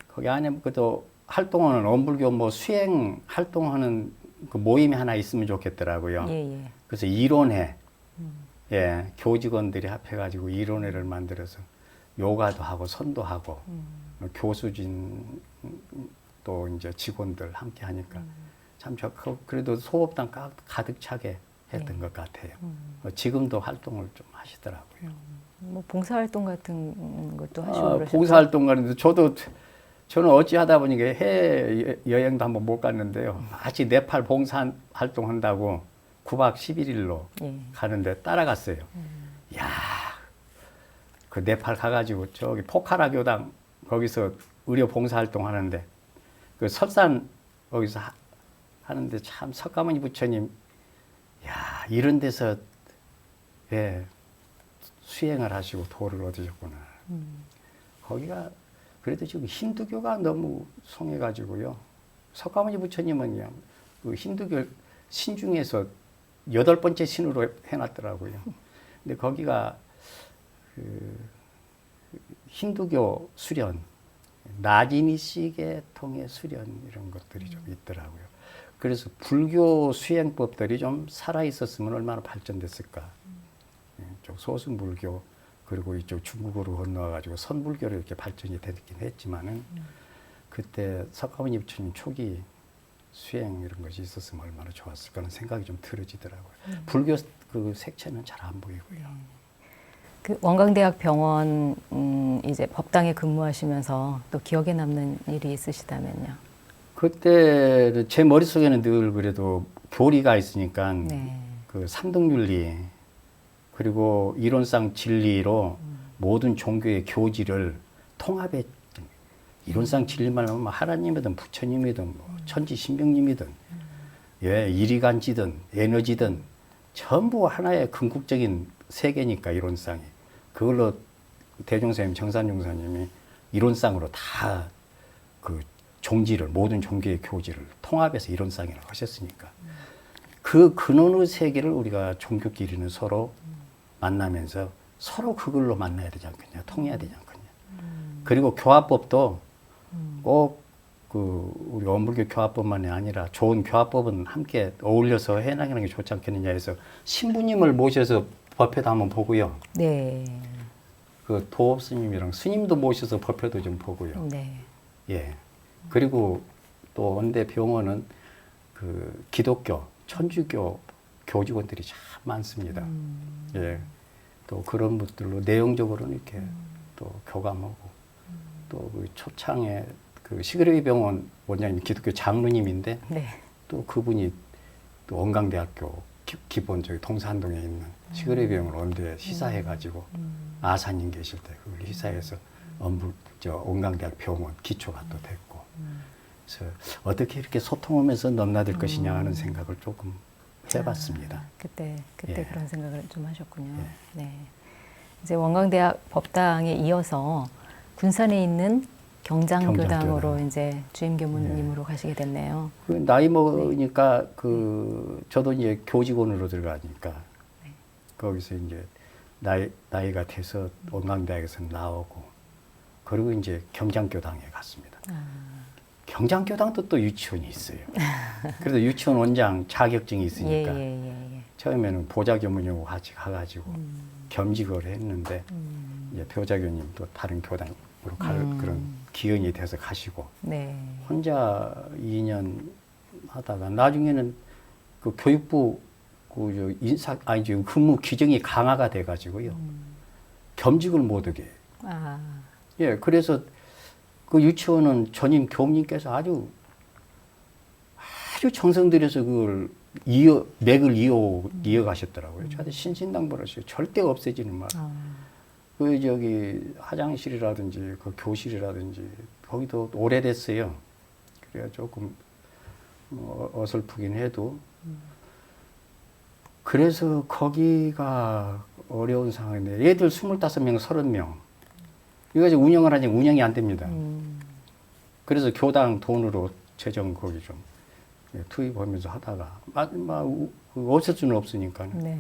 [SPEAKER 2] 거기 안에 그래도 활동하는 원불교 뭐 수행 활동하는 그 모임이 하나 있으면 좋겠더라고요.
[SPEAKER 1] 예, 예.
[SPEAKER 2] 그래서 이론회, 예, 교직원들이 합해가지고 이론회를 만들어서 요가도 하고 선도 하고 교수진 또 이제 직원들 함께 하니까 참 그래도 소법당 가득 차게 했던 것 같아요. 지금도 활동을 좀 하시더라고요.
[SPEAKER 1] 뭐 봉사활동 같은 것도 하시고 그러셨죠?
[SPEAKER 2] 봉사활동 가는데 저는 어찌하다 보니까 해외 여행도 한번 못 갔는데요. 마치 네팔 봉사활동 한다고 9박 11일로
[SPEAKER 1] 예.
[SPEAKER 2] 가는데 따라갔어요. 야, 그 네팔 가가지고 저기 포카라 교당 거기서 의료 봉사활동 하는데 그 설산 거기서 하는데 참 석가모니 부처님 야 이런 데서 예, 수행을 하시고 도를 얻으셨구나. 거기가 그래도 지금 힌두교가 너무 성해가지고요. 석가모니 부처님은 그냥 그 힌두교 신 중에서 8번째 신으로 해놨더라고요. 근데 거기가 그 힌두교 수련, 나지니시계 통해 수련 이런 것들이 좀 있더라고요. 그래서 불교 수행법들이 좀 살아있었으면 얼마나 발전됐을까. 이쪽 소승불교 그리고 이쪽 중국으로 건너가지고 선불교로 이렇게 발전이 되긴 했지만은 그때 석가모니 부처님 초기 수행 이런 것이 있었으면 얼마나 좋았을까 하는 생각이 좀 들어지더라고요. 불교 그 색채는 잘 안 보이고요.
[SPEAKER 1] 그 원광대학 병원 이제 법당에 근무하시면서 또 기억에 남는 일이 있으시다면요.
[SPEAKER 2] 그때 제 머릿속에는 늘 그래도 교리가 있으니까
[SPEAKER 1] 네.
[SPEAKER 2] 그 삼등윤리 그리고 이론상 진리로 모든 종교의 교지를 통합해 이론상 진리만 하면 하나님이든 부처님이든 뭐 천지 신명님이든 예, 이리간지든 에너지든 전부 하나의 궁극적인 세계니까 이론상이 그걸로 대종사님 정산종사님이 이론상으로 다 그 종지를 모든 종교의 교지를 통합해서 이론상이라고 하셨으니까 그 근원의 세계를 우리가 종교끼리는 서로 만나면서 서로 그걸로 만나야 되지 않겠냐 통해야 되지 않겠냐 그리고 교화법도 꼭 그 우리 원불교 교화법만이 아니라 좋은 교화법은 함께 어울려서 해나가는 게 좋지 않겠느냐 해서 신부님을 모셔서 법회도 한번 보고요.
[SPEAKER 1] 네.
[SPEAKER 2] 그 도업 스님이랑 스님도 모셔서 법회도 좀 보고요.
[SPEAKER 1] 네.
[SPEAKER 2] 예. 그리고 또 원대 병원은 그 기독교, 천주교 교직원들이 참 많습니다. 예. 또 그런 분들로 내용적으로는 이렇게 또 교감하고 또 그 초창에 그 시그레이 병원 원장님 기독교 장로님인데
[SPEAKER 1] 네.
[SPEAKER 2] 또 그분이 또 원광대학교 기본 저기 동산동에 있는 시그레이 병원 원대에 시사해가지고 아사님 계실 때 그걸 시사해서 원광대학 병원 기초가 또 됐고 그래서 어떻게 이렇게 소통하면서 넘나들 것이냐 하는 생각을 조금 해봤습니다.
[SPEAKER 1] 그때
[SPEAKER 2] 예.
[SPEAKER 1] 그런 생각을 좀 하셨군요.
[SPEAKER 2] 예.
[SPEAKER 1] 네. 이제 원광대학 법당에 이어서 군산에 있는 경장교당으로
[SPEAKER 2] 경장교당.
[SPEAKER 1] 이제 주임 교무님으로 가시게 됐네요.
[SPEAKER 2] 그 나이 먹으니까 저도 이제 교직원으로 들어가니까
[SPEAKER 1] 네.
[SPEAKER 2] 거기서 이제 나이가 돼서 원광대학에서 나오고 그리고 이제 경장교당에 갔습니다. 경장교당도 또 유치원이 있어요. 그래서 유치원 원장 자격증이 있으니까
[SPEAKER 1] 예.
[SPEAKER 2] 처음에는 보좌교무님하고 같이 가가지고 겸직을 했는데 이제 보좌교님 또 다른 교당으로 갈 그런 기운이 돼서 가시고
[SPEAKER 1] 네.
[SPEAKER 2] 혼자 2년 하다가 나중에는 그 교육부 근무 규정이 강화가 돼가지고요 겸직을 못 하게.
[SPEAKER 1] 아,
[SPEAKER 2] 예, 그래서 그 유치원은 전임 교무님께서 아주 정성 들여서 그걸 맥을 이어가셨더라고요. 저한테 신신당부하셔요. 절대 없애지는 말. 그 저기 화장실이라든지 그 교실이라든지 거기도 오래됐어요. 그래야 조금 어설프긴 해도 그래서 거기가 어려운 상황인데 애들 25명, 30명 이거 이제 운영을 하니 운영이 안 됩니다. 그래서 교당 돈으로 재정 거기 좀 투입하면서 하다가 없을 수는 없으니까.
[SPEAKER 1] 네.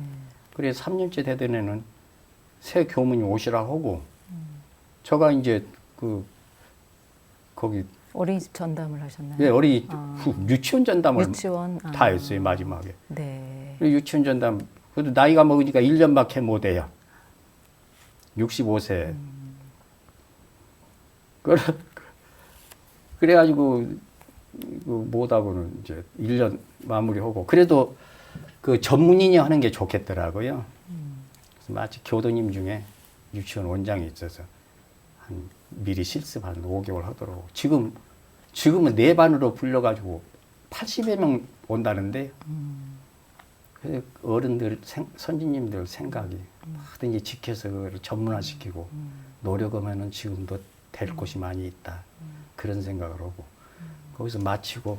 [SPEAKER 2] 그래서 3년째 되던 애는 새 교무님 오시라고 하고 저가 이제 거기
[SPEAKER 1] 어린이집 전담을 하셨나요?
[SPEAKER 2] 예, 유치원 전담을
[SPEAKER 1] 유치원
[SPEAKER 2] 다 했어요 마지막에.
[SPEAKER 1] 네.
[SPEAKER 2] 그리고 유치원 전담 그래도 나이가 먹으니까 1년밖에 못 해요. 65세. 그래가지고 못하고는 이제 1년 마무리하고 그래도 그 전문인이 하는 게 좋겠더라고요. 그래서 마치 교도님 중에 유치원 원장이 있어서 미리 실습 한 5개월 하도록 지금은 네 반으로 불려가지고 80여 명 온다는데 그래서 어른들 선진님들 생각이 뭐든지 지켜서 그걸 전문화시키고 노력하면은 지금도 될 곳이 많이 있다 그런 생각을 하고 거기서 마치고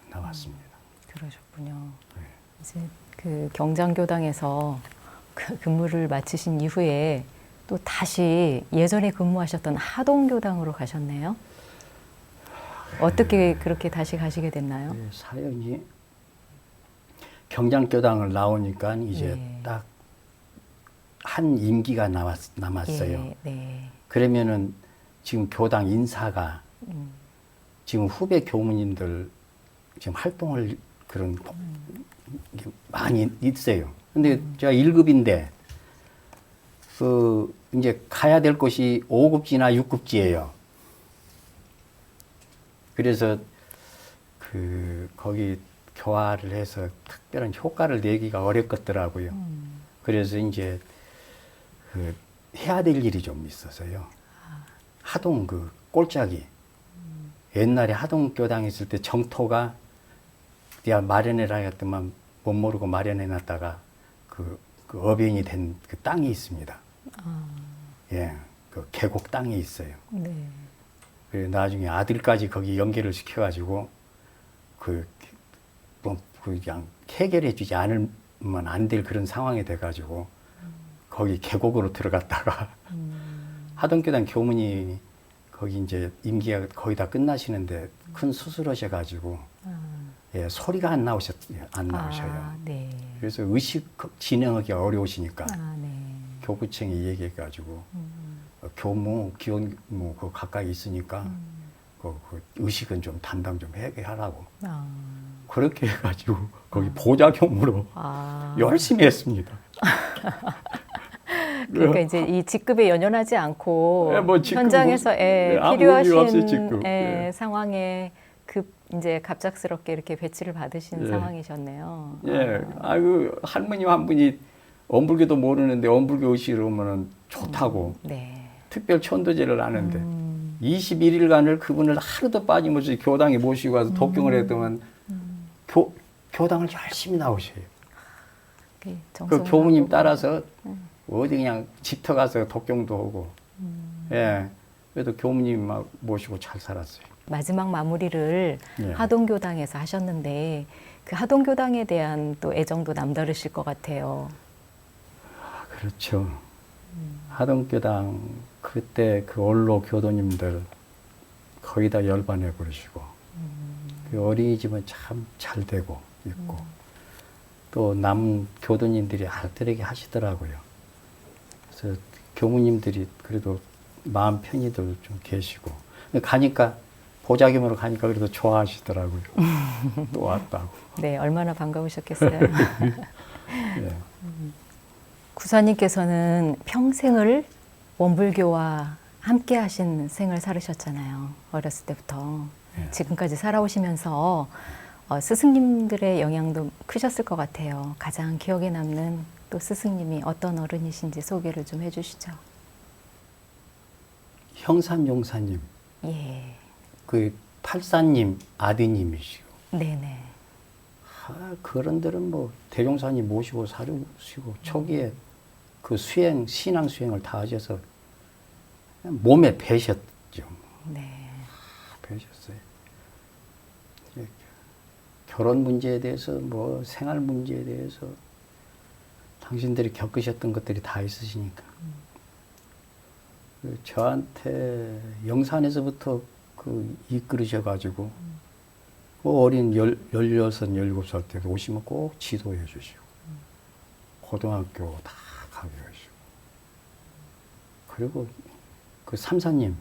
[SPEAKER 2] 나왔습니다.
[SPEAKER 1] 그러셨군요.
[SPEAKER 2] 네.
[SPEAKER 1] 이제 그 경장교당에서 그 근무를 마치신 이후에 또 다시 예전에 근무하셨던 하동교당으로 가셨네요. 어떻게 그렇게 다시 가시게 됐나요?
[SPEAKER 2] 네, 사연이 경장교당을 나오니까 이제
[SPEAKER 1] 네.
[SPEAKER 2] 딱 한 임기가 남았어요.
[SPEAKER 1] 예, 네.
[SPEAKER 2] 그러면은 지금 교당 인사가 지금 후배 교무님들 지금 활동을 그런 게 많이 있어요. 근데 제가 1급인데 이제 가야 될 곳이 5급지나 6급지예요. 그래서 거기 교화를 해서 특별한 효과를 내기가 어렵겠더라고요. 그래서 이제 해야 될 일이 좀 있어서요. 하동 꼴짝이 옛날에 하동 교당 있을 때 정토가 내가 마련해라 했더만 못 모르고 마련해놨다가 그 어변이 된 그 땅이 있습니다. 예, 그 계곡 땅이 있어요.
[SPEAKER 1] 네.
[SPEAKER 2] 그래 나중에 아들까지 거기 연결을 시켜가지고 그냥 해결해주지 않으면 안 될 그런 상황이 돼가지고 거기 계곡으로 들어갔다가 하동교당 교무님이 거기 이제 임기가 거의 다 끝나시는데 큰 수술하셔가지고 예, 소리가 안 나오셔요.
[SPEAKER 1] 네.
[SPEAKER 2] 그래서 의식 진행하기 어려우시니까
[SPEAKER 1] 네.
[SPEAKER 2] 교구청이 얘기해가지고 교무 기원무 그 가까이 있으니까 그 의식은 좀 담당 좀 하라고 그렇게 해가지고 거기 보좌교무로 열심히 했습니다.
[SPEAKER 1] 그러니까 이제 이 직급에 연연하지 않고
[SPEAKER 2] 예, 뭐 직급
[SPEAKER 1] 현장에서
[SPEAKER 2] 아무
[SPEAKER 1] 필요하신
[SPEAKER 2] 의미 없어요, 직급.
[SPEAKER 1] 상황에 이제 갑작스럽게 이렇게 배치를 받으신
[SPEAKER 2] 예.
[SPEAKER 1] 상황이셨네요.
[SPEAKER 2] 예, 할머니 한 분이 엄불교도 모르는데 엄불교 의식을 오면은 좋다고
[SPEAKER 1] 네.
[SPEAKER 2] 특별 천도제를 하는데 21일간을 그분을 하루도 빠짐없이 교당에 모시고 와서 독경을 했더만 교당을 열심히 나오셔요. 그 교무님 따라서 어디 그냥 집터 가서 독경도 하고 예, 그래도 교무님 막 모시고 잘 살았어요.
[SPEAKER 1] 마지막 마무리를
[SPEAKER 2] 예.
[SPEAKER 1] 하동교당에서 하셨는데 그 하동교당에 대한 또 애정도 남다르실 것 같아요.
[SPEAKER 2] 그렇죠. 하동교당 그때 그 원로 교도님들 거기다 열반해 버리시고 그 어린이집은 참 잘 되고 있고 또 남 교도님들이 알뜰하게 하시더라고요. 그래서 교무님들이 그래도 마음 편히들 좀 계시고 가니까 보자기으로 가니까 그래도 좋아하시더라고요. 또 왔다고.
[SPEAKER 1] 네, 얼마나 반가우셨겠어요.
[SPEAKER 2] 네.
[SPEAKER 1] 구사님께서는 평생을 원불교와 함께 하신 생을 살으셨잖아요. 어렸을 때부터.
[SPEAKER 2] 네.
[SPEAKER 1] 지금까지 살아오시면서 스승님들의 영향도 크셨을 것 같아요. 가장 기억에 남는 또 스승님이 어떤 어른이신지 소개를 좀 해주시죠.
[SPEAKER 2] 형산용사님,
[SPEAKER 1] 예.
[SPEAKER 2] 그 팔사님 아드님이시고
[SPEAKER 1] 네네.
[SPEAKER 2] 그런들은 뭐 대종사님 모시고 사주시고 초기에 그 수행 신앙 수행을 다 하셔서 그냥 몸에 배셨죠.
[SPEAKER 1] 네.
[SPEAKER 2] 배셨어요. 결혼 문제에 대해서 뭐 생활 문제에 대해서 당신들이 겪으셨던 것들이 다 있으시니까 저한테 영산에서부터 그 이끌으셔가지고 그 어린 16, 17살 때 오시면 꼭 지도해 주시고 고등학교 다 가게 하시고 그리고 그 삼사님,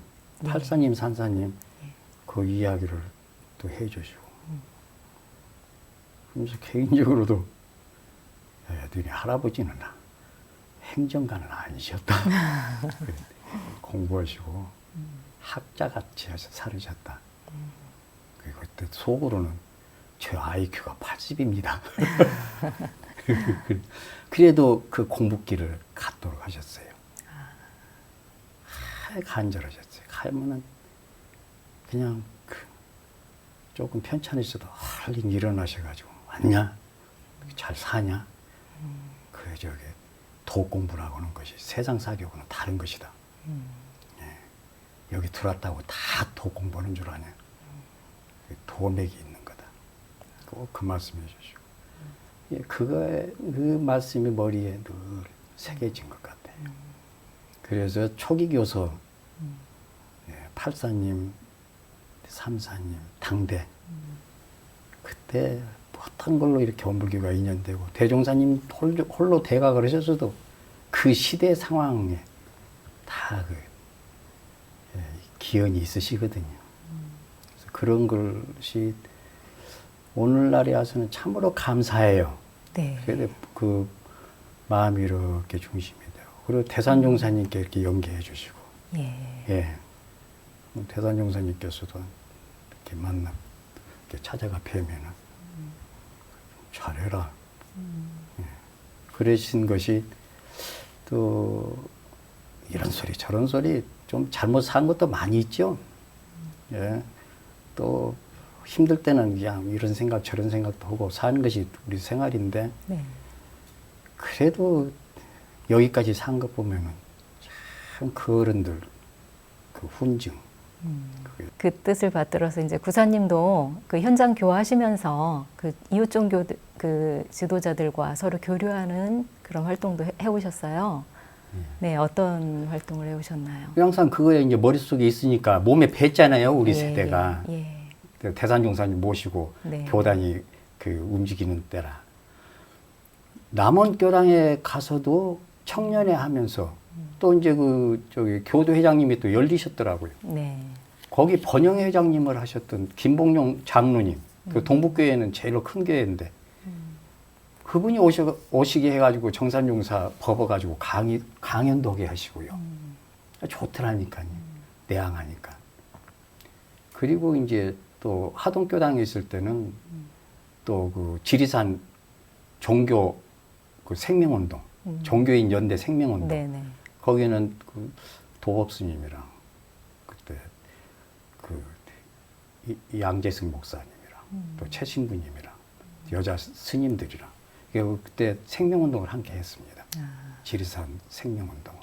[SPEAKER 2] 팔사님, 산사님 그 이야기를 또 해 주시고 그러면서 개인적으로도 야, 너네 할아버지는 행정가는 아니셨다. 공부하시고 학자같이 하셔 살으셨다. 그리고 그때 속으로는 제 IQ가 80입니다. 그래도 그 공부길을 갖도록 하셨어요. 간절하셨어요. 가면은 그냥 조금 편찮으셔도 얼른 일어나셔가지고 왔냐? 잘 사냐? 그 저기 도 공부라고 하는 것이 세상 사교하고는 다른 것이다. 예. 여기 들어왔다고 다 도 공부하는 줄 아냐? 도맥이 있는 거다. 꼭 그 말씀해 주시고. 예, 그 말씀이 머리에 늘 새겨진 것 같아요. 그래서 초기 교서, 예, 팔사님, 삼사님, 당대, 그때 어떤 걸로 이렇게 원불교가 인연되고, 대종사님 홀로 대각을 하셨어도 그 시대 상황에 다 예, 기연이 있으시거든요. 그래서 그런 것이 오늘날에 와서는 참으로 감사해요.
[SPEAKER 1] 네.
[SPEAKER 2] 그래서 그 마음이 이렇게 중심이 되고, 그리고 대산종사님께 이렇게 연계해 주시고,
[SPEAKER 1] 예.
[SPEAKER 2] 예. 대산종사님께서도 이렇게 만나, 이렇게 찾아가 뵈면은, 잘해라. 예. 그러신 것이 또 이런 소리 저런 소리 좀 잘못 산 것도 많이 있죠. 예. 또 힘들 때는 그냥 이런 생각 저런 생각도 하고 사는 것이 우리 생활인데
[SPEAKER 1] 네.
[SPEAKER 2] 그래도 여기까지 산 것 보면은 참 그 어른들 그 훈증
[SPEAKER 1] 그 뜻을 받들어서 이제 구사님도 그 현장 교화하시면서 그 이웃 종교 그 지도자들과 서로 교류하는 그런 활동도 해오셨어요. 네, 어떤 활동을 해오셨나요?
[SPEAKER 2] 항상 그거에 이제 머릿속에 있으니까 몸에 뱄잖아요, 우리
[SPEAKER 1] 예,
[SPEAKER 2] 세대가.
[SPEAKER 1] 예.
[SPEAKER 2] 대산종사님 모시고
[SPEAKER 1] 네.
[SPEAKER 2] 교단이 그 움직이는 때라. 남원교당에 가서도 청년회 하면서 또 이제 그 저기 교도회장님이 또 열리셨더라고요.
[SPEAKER 1] 네.
[SPEAKER 2] 거기 번영회장님을 하셨던 김봉용 장로님, 그 동북교회는 제일 큰 교회인데 그분이 오시게 해가지고 정산용사 법어가지고 강연도 하게 하시고요. 좋더라니까요. 내항하니까. 그리고 이제 또 하동교당에 있을 때는 또 그 지리산 종교 그 생명운동, 종교인 연대 생명운동.
[SPEAKER 1] 네네.
[SPEAKER 2] 거기는 그 도법 스님이랑 그때 그 양재승 목사님이랑 또 최신부님이랑 여자 스님들이랑 그때 생명운동을 함께 했습니다. 지리산 생명운동을.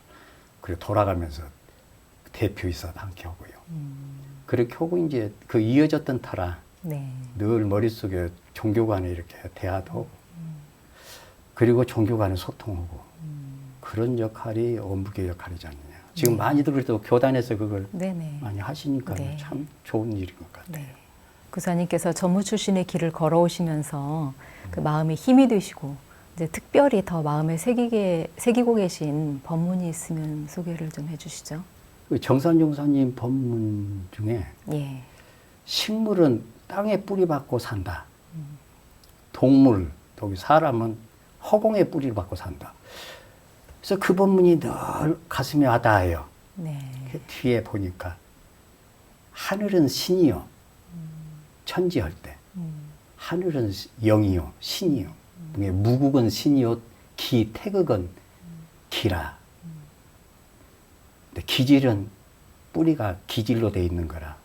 [SPEAKER 2] 그리고 돌아가면서 대표이사도 함께 하고요. 그렇게 하고 이제 그 이어졌던 터라
[SPEAKER 1] 네.
[SPEAKER 2] 늘 머릿속에 종교 간에 이렇게 대화도 하고 그리고 종교 간에 소통하고 그런 역할이 원불교 역할이지 않느냐 지금 많이들 그래도 교단에서 그걸
[SPEAKER 1] 네네.
[SPEAKER 2] 많이 하시니까
[SPEAKER 1] 네.
[SPEAKER 2] 참 좋은 일인 것 같아요.
[SPEAKER 1] 네. 구사님께서 전무 출신의 길을 걸어오시면서 그 마음에 힘이 되시고 이제 특별히 더 마음에 새기고 계신 법문이 있으면 소개를 좀 해주시죠.
[SPEAKER 2] 그 정산종사님 법문 중에
[SPEAKER 1] 예.
[SPEAKER 2] 식물은 땅에 뿌리 박고 산다. 동물, 또 사람은 허공에 뿌리를 박고 산다. 그래서 그 법문이 늘 가슴에 와닿아요.
[SPEAKER 1] 네.
[SPEAKER 2] 그 뒤에 보니까 하늘은 신이요. 천지할 때. 하늘은 영이요. 신이요. 무국은 신이요. 태극은 기라. 근데 기질은 뿌리가 기질로 돼 있는 거라.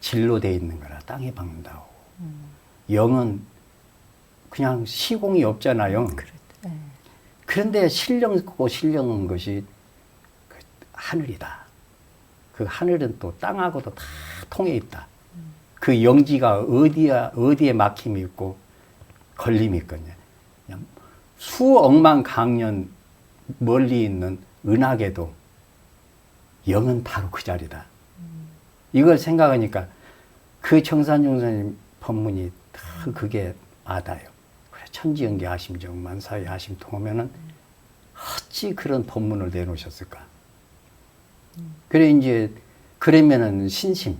[SPEAKER 2] 질로 돼 있는 거라 땅에 박는다고. 영은 그냥 시공이 없잖아요.
[SPEAKER 1] 네.
[SPEAKER 2] 그런데 신령은 것이 그 하늘이다. 그 하늘은 또 땅하고도 다 통해 있다. 그 영지가 어디에 막힘이 있고 걸림이 있거든요. 그냥 수억만 강년 멀리 있는 은하계도 영은 바로 그 자리다. 이걸 생각하니까 그 정산종사님 법문이 다 그게 와닿아요. 그래, 천지연계 하심정 만사의 하심통 하면은 어찌 그런 법문을 내놓으셨을까. 그래 이제 그러면은 신심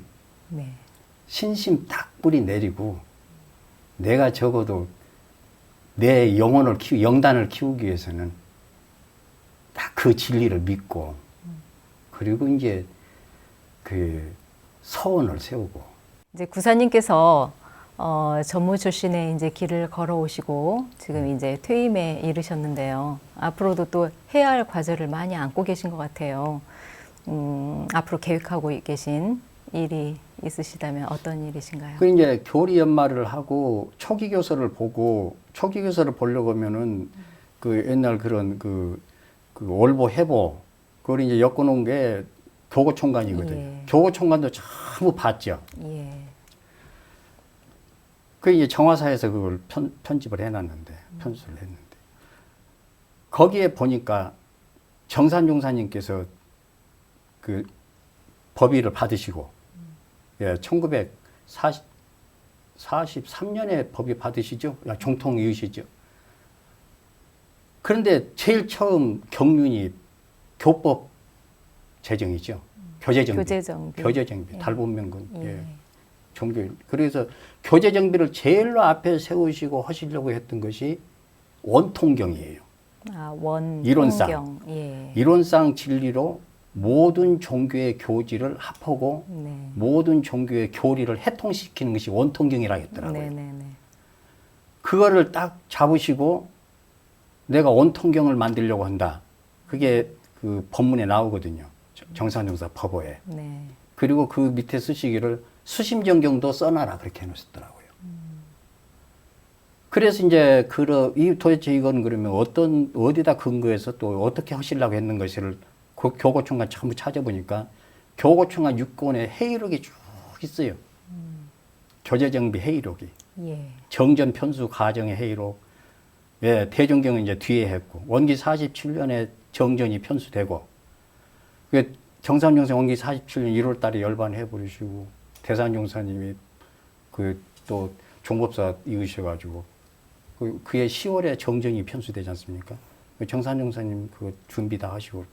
[SPEAKER 1] 네.
[SPEAKER 2] 딱 뿌리 내리고 내가 적어도 내 영단을 키우기 위해서는 딱 그 진리를 믿고 그리고 이제 그 서원을 세우고.
[SPEAKER 1] 이제 구사님께서 전무 출신의 이제 길을 걸어오시고 지금 이제 퇴임에 이르셨는데요. 앞으로도 또 해야 할 과제를 많이 안고 계신 것 같아요. 앞으로 계획하고 계신 일이 있으시다면 어떤 일이신가요?
[SPEAKER 2] 그 이제 교리 연마를 하고 초기 교서를 보려고 하면은 그 옛날 그런 그 월보 해보 그걸 이제 엮어놓은 게 교고총관이거든요.
[SPEAKER 1] 예.
[SPEAKER 2] 교고총관도 전부 봤죠.
[SPEAKER 1] 예.
[SPEAKER 2] 그 이제 정화사에서 그걸 편집을 해놨는데 편수를 했는데 거기에 보니까 정산종사님께서 그 법의를 받으시고 예, 1943년에 법의 받으시죠? 종통이으시죠. 그런데 제일 처음 경륜이 교법 제정이죠. 교제정비.
[SPEAKER 1] 예.
[SPEAKER 2] 달본명분.
[SPEAKER 1] 예.
[SPEAKER 2] 예. 종교. 그래서 교제정비를 제일로 앞에 세우시고 하시려고 했던 것이 원통경이에요.
[SPEAKER 1] 이론상.
[SPEAKER 2] 이론상.
[SPEAKER 1] 예.
[SPEAKER 2] 이론상 진리로 모든 종교의 교지를 합하고
[SPEAKER 1] 네.
[SPEAKER 2] 모든 종교의 교리를 해통시키는 것이 원통경이라 했더라고요.
[SPEAKER 1] 네네네.
[SPEAKER 2] 그거를 딱 잡으시고 내가 원통경을 만들려고 한다. 그게 그 법문에 나오거든요. 정산종사 법어에.
[SPEAKER 1] 네.
[SPEAKER 2] 그리고 그 밑에 쓰시기를 수심정경도 써놔라. 그렇게 해놓으셨더라고요. 그래서 이제 도대체 이건 그러면 어디다 근거해서 또 어떻게 하시려고 했는 것을 그 교고총관 전부 찾아보니까 교고총관 6권에 회의록이 쭉 있어요. 교제정비 회의록이.
[SPEAKER 1] 예.
[SPEAKER 2] 정전 편수 가정의 회의록. 예, 대종경은 이제 뒤에 했고 원기 47년에 정전이 편수되고 정산종사 원기 47년 1월 달에 열반해 버리시고 대산종사님이 그 또 종법사 이으셔가지고 그해 10월에 정전이 편수되지 않습니까? 정산종사님 그 준비 다 하시고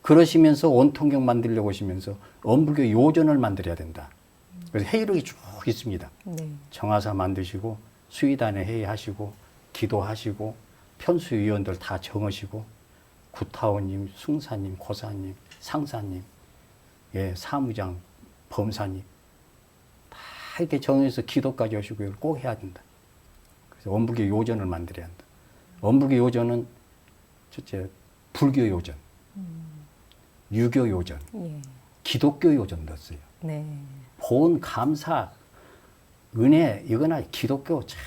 [SPEAKER 2] 그러시면서 원통경 만들려고 하시면서 엄불교 요전을 만들어야 된다. 그래서 회의록이 쭉 있습니다.
[SPEAKER 1] 네.
[SPEAKER 2] 정화사 만드시고 수의단에 회의하시고 기도하시고 편수위원들 다 정하시고 구타원님, 숭사님, 고사님, 상사님, 예, 사무장, 범사님 다 이렇게 정해서 기도까지 하시고 이걸 꼭 해야 된다. 그래서 원불교 요전을 만들어야 한다. 원불교 요전은 첫째 불교 요전, 유교 요전,
[SPEAKER 1] 예.
[SPEAKER 2] 기독교 요전 넣었어요.
[SPEAKER 1] 네.
[SPEAKER 2] 본, 감사, 은혜 이거나 기독교 참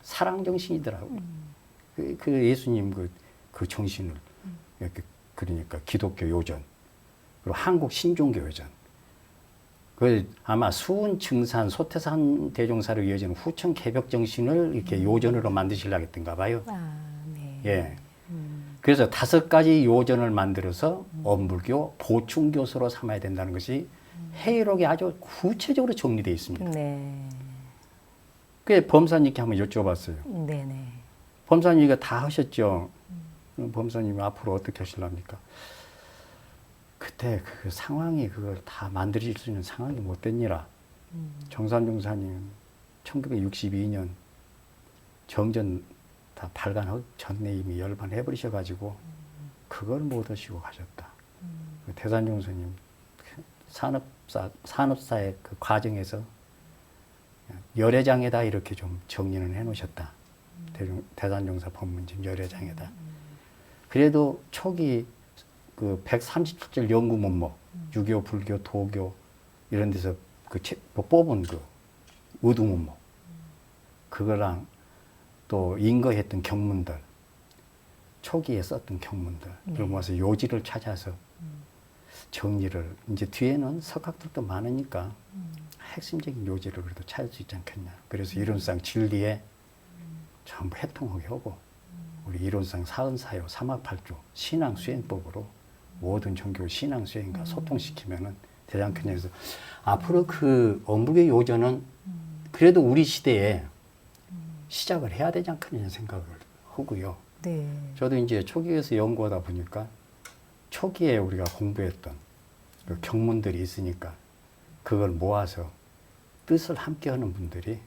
[SPEAKER 2] 사랑 정신이더라고요. 그 예수님 그 정신을 이렇게 그러니까 기독교 요전 그리고 한국 신종교 요전 그 아마 수은 증산 소태산 대종사로 이어지는 후천 개벽 정신을 이렇게 요전으로 만드시려고 했던가 봐요.
[SPEAKER 1] 아, 네.
[SPEAKER 2] 예. 그래서 5가지 요전을 만들어서 엄불교 보충교서로 삼아야 된다는 것이 회의록에 아주 구체적으로 정리되어 있습니다.
[SPEAKER 1] 네.
[SPEAKER 2] 그게 범사님께 한번 여쭤봤어요.
[SPEAKER 1] 네네.
[SPEAKER 2] 범사님 이거 다 하셨죠? 그럼 범사님이 앞으로 어떻게 하실랍니까? 그때 그 상황이 그걸 다 만드실 수 있는 상황이 못 됐니라. 정산종사님 1962년 정전 다 발간하기 전에 이미 열반해버리셔가지고 그걸 못 하시고 가셨다. 그 대산종사님 산업사의 그 과정에서 열애장에다 이렇게 좀 정리는 해놓으셨다. 대산종사 법문집 열애장에다. 그래도 초기 그 137절 연구문목, 유교, 불교, 도교 이런 데서 그 뽑은 그 의두문목, 그거랑 또 인거했던 경문들, 초기에 썼던 경문들, 그걸 모아서 요지를 찾아서 정리를, 이제 뒤에는 석학들도 많으니까 핵심적인 요지를 그래도 찾을 수 있지 않겠냐. 그래서 이론상 진리에 전부 해통하게 하고, 우리 이론상 사은사요, 삼합팔조, 신앙수행법으로 모든 종교 신앙수행과 소통시키면은 되지 않겠냐 해서 앞으로 그 엄불교 요전은 그래도 우리 시대에 시작을 해야 되지 않겠냐 생각을 하고요.
[SPEAKER 1] 네.
[SPEAKER 2] 저도 이제 초기에서 연구하다 보니까 초기에 우리가 공부했던 그 경문들이 있으니까 그걸 모아서 뜻을 함께 하는 분들이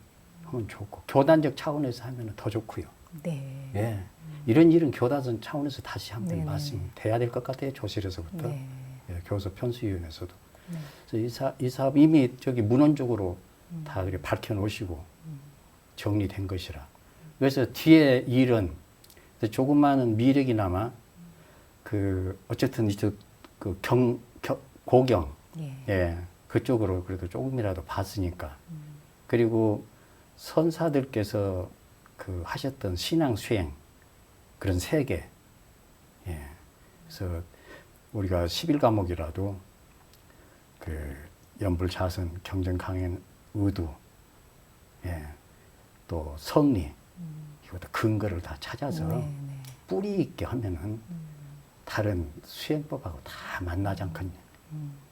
[SPEAKER 2] 하면 좋고, 교단적 차원에서 하면 더 좋고요.
[SPEAKER 1] 네.
[SPEAKER 2] 예. 이런 일은 교단적 차원에서 다시 한번
[SPEAKER 1] 네네.
[SPEAKER 2] 말씀돼야 될 것 같아요. 조실에서부터.
[SPEAKER 1] 네.
[SPEAKER 2] 예, 교섭 편수위원회에서도.
[SPEAKER 1] 네.
[SPEAKER 2] 그래서 이 사업 이미 저기 문헌적으로 다 그렇게 밝혀놓으시고 정리된 것이라. 그래서 뒤에 일은 조그마한 미력이나마 그 어쨌든 이제 그 고경,
[SPEAKER 1] 예.
[SPEAKER 2] 예, 그쪽으로 그래도 조금이라도 봤으니까. 그리고 선사들께서 그 하셨던 신앙 수행 그런 세계, 예, 그래서 우리가 11과목이라도 그 연불자선, 경전강연, 의두, 예, 또 성리, 이것도 근거를 다 찾아서
[SPEAKER 1] 네, 네.
[SPEAKER 2] 뿌리 있게 하면은 다른 수행법하고 다 만나지 않겠냐.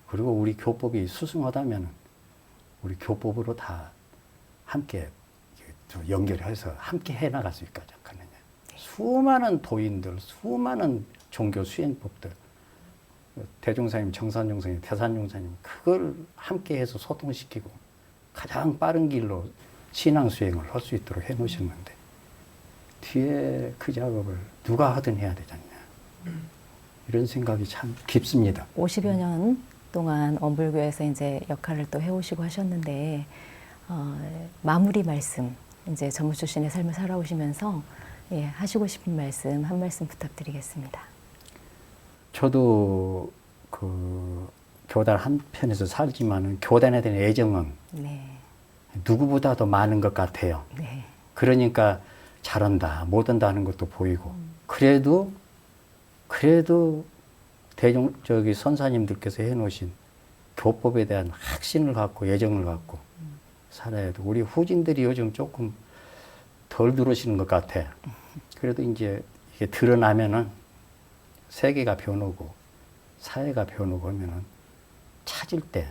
[SPEAKER 2] 그리고 우리 교법이 수승하다면은 우리 교법으로 다 함께 연결해서 함께 해나갈 수 있지 않겠느냐. 수많은 도인들, 수많은 종교 수행법들, 대종사님, 정산종사님, 대산종사님, 그걸 함께 해서 소통시키고 가장 빠른 길로 신앙 수행을 할 수 있도록 해 놓으셨는데 뒤에 그 작업을 누가 하든 해야 되지 않냐. 이런 생각이 참 깊습니다.
[SPEAKER 1] 50여 년 동안 엄불교에서 이제 역할을 또 해오시고 하셨는데, 마무리 말씀, 이제 전무 출신의 삶을 살아오시면서 예, 하시고 싶은 말씀 한 말씀 부탁드리겠습니다.
[SPEAKER 2] 저도 그 교단 한편에서 살지만은 교단에 대한 애정은
[SPEAKER 1] 네.
[SPEAKER 2] 누구보다도 많은 것 같아요.
[SPEAKER 1] 네.
[SPEAKER 2] 그러니까 잘한다, 못한다 하는 것도 보이고, 그래도 저기 선사님들께서 해놓으신 교법에 대한 확신을 갖고 애정을 갖고 살아야 돼. 우리 후진들이 요즘 조금 덜 들어오시는 것 같아. 그래도 이제 이게 드러나면은 세계가 변하고 사회가 변하고 하면은 찾을 때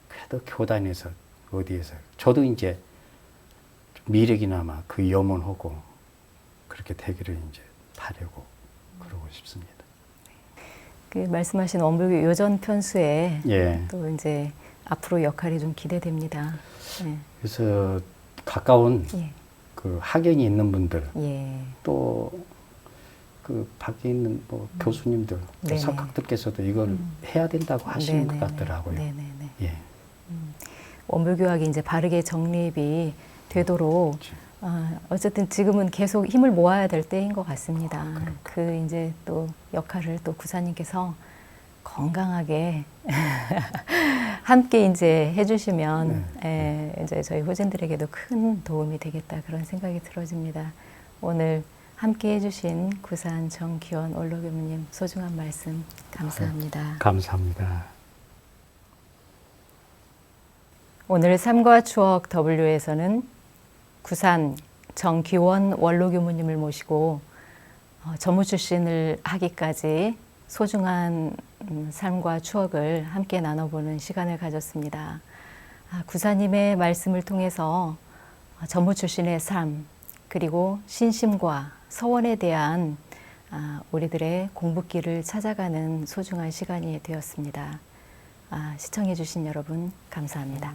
[SPEAKER 2] 그래도 교단에서 어디에서 저도 이제 미력이나마 그 염원하고 그렇게 되기를 이제 바라고 그러고 싶습니다.
[SPEAKER 1] 그 말씀하신 엄불교 요전 편수에
[SPEAKER 2] 예.
[SPEAKER 1] 또 이제 앞으로 역할이 좀 기대됩니다. 예.
[SPEAKER 2] 그래서 가까운
[SPEAKER 1] 예.
[SPEAKER 2] 그 학연이 있는 분들
[SPEAKER 1] 예.
[SPEAKER 2] 또 그 밖에 있는 뭐 교수님들, 또
[SPEAKER 1] 네네.
[SPEAKER 2] 석학들께서도 이걸 해야 된다고 하시는 것
[SPEAKER 1] 네네네.
[SPEAKER 2] 같더라고요.
[SPEAKER 1] 네네네.
[SPEAKER 2] 예.
[SPEAKER 1] 원불교학이 이제 바르게 정립이 되도록
[SPEAKER 2] 그렇죠.
[SPEAKER 1] 어쨌든 지금은 계속 힘을 모아야 될 때인 것 같습니다. 그 이제 또 역할을 또 구사님께서 건강하게 함께 이제 해주시면 이제 저희 후진들에게도 큰 도움이 되겠다 그런 생각이 들어집니다. 오늘 함께 해주신 구산 정기원 원로교무님 소중한 말씀 감사합니다.
[SPEAKER 2] 감사합니다.
[SPEAKER 1] 오늘 삶과 추억 W에서는 구산 정기원 원로교무님을 모시고 전무 출신을 하기까지 소중한 삶과 추억을 함께 나눠보는 시간을 가졌습니다. 구사님의 말씀을 통해서 전무 출신의 삶, 그리고 신심과 서원에 대한 우리들의 공부길을 찾아가는 소중한 시간이 되었습니다. 시청해주신 여러분 감사합니다.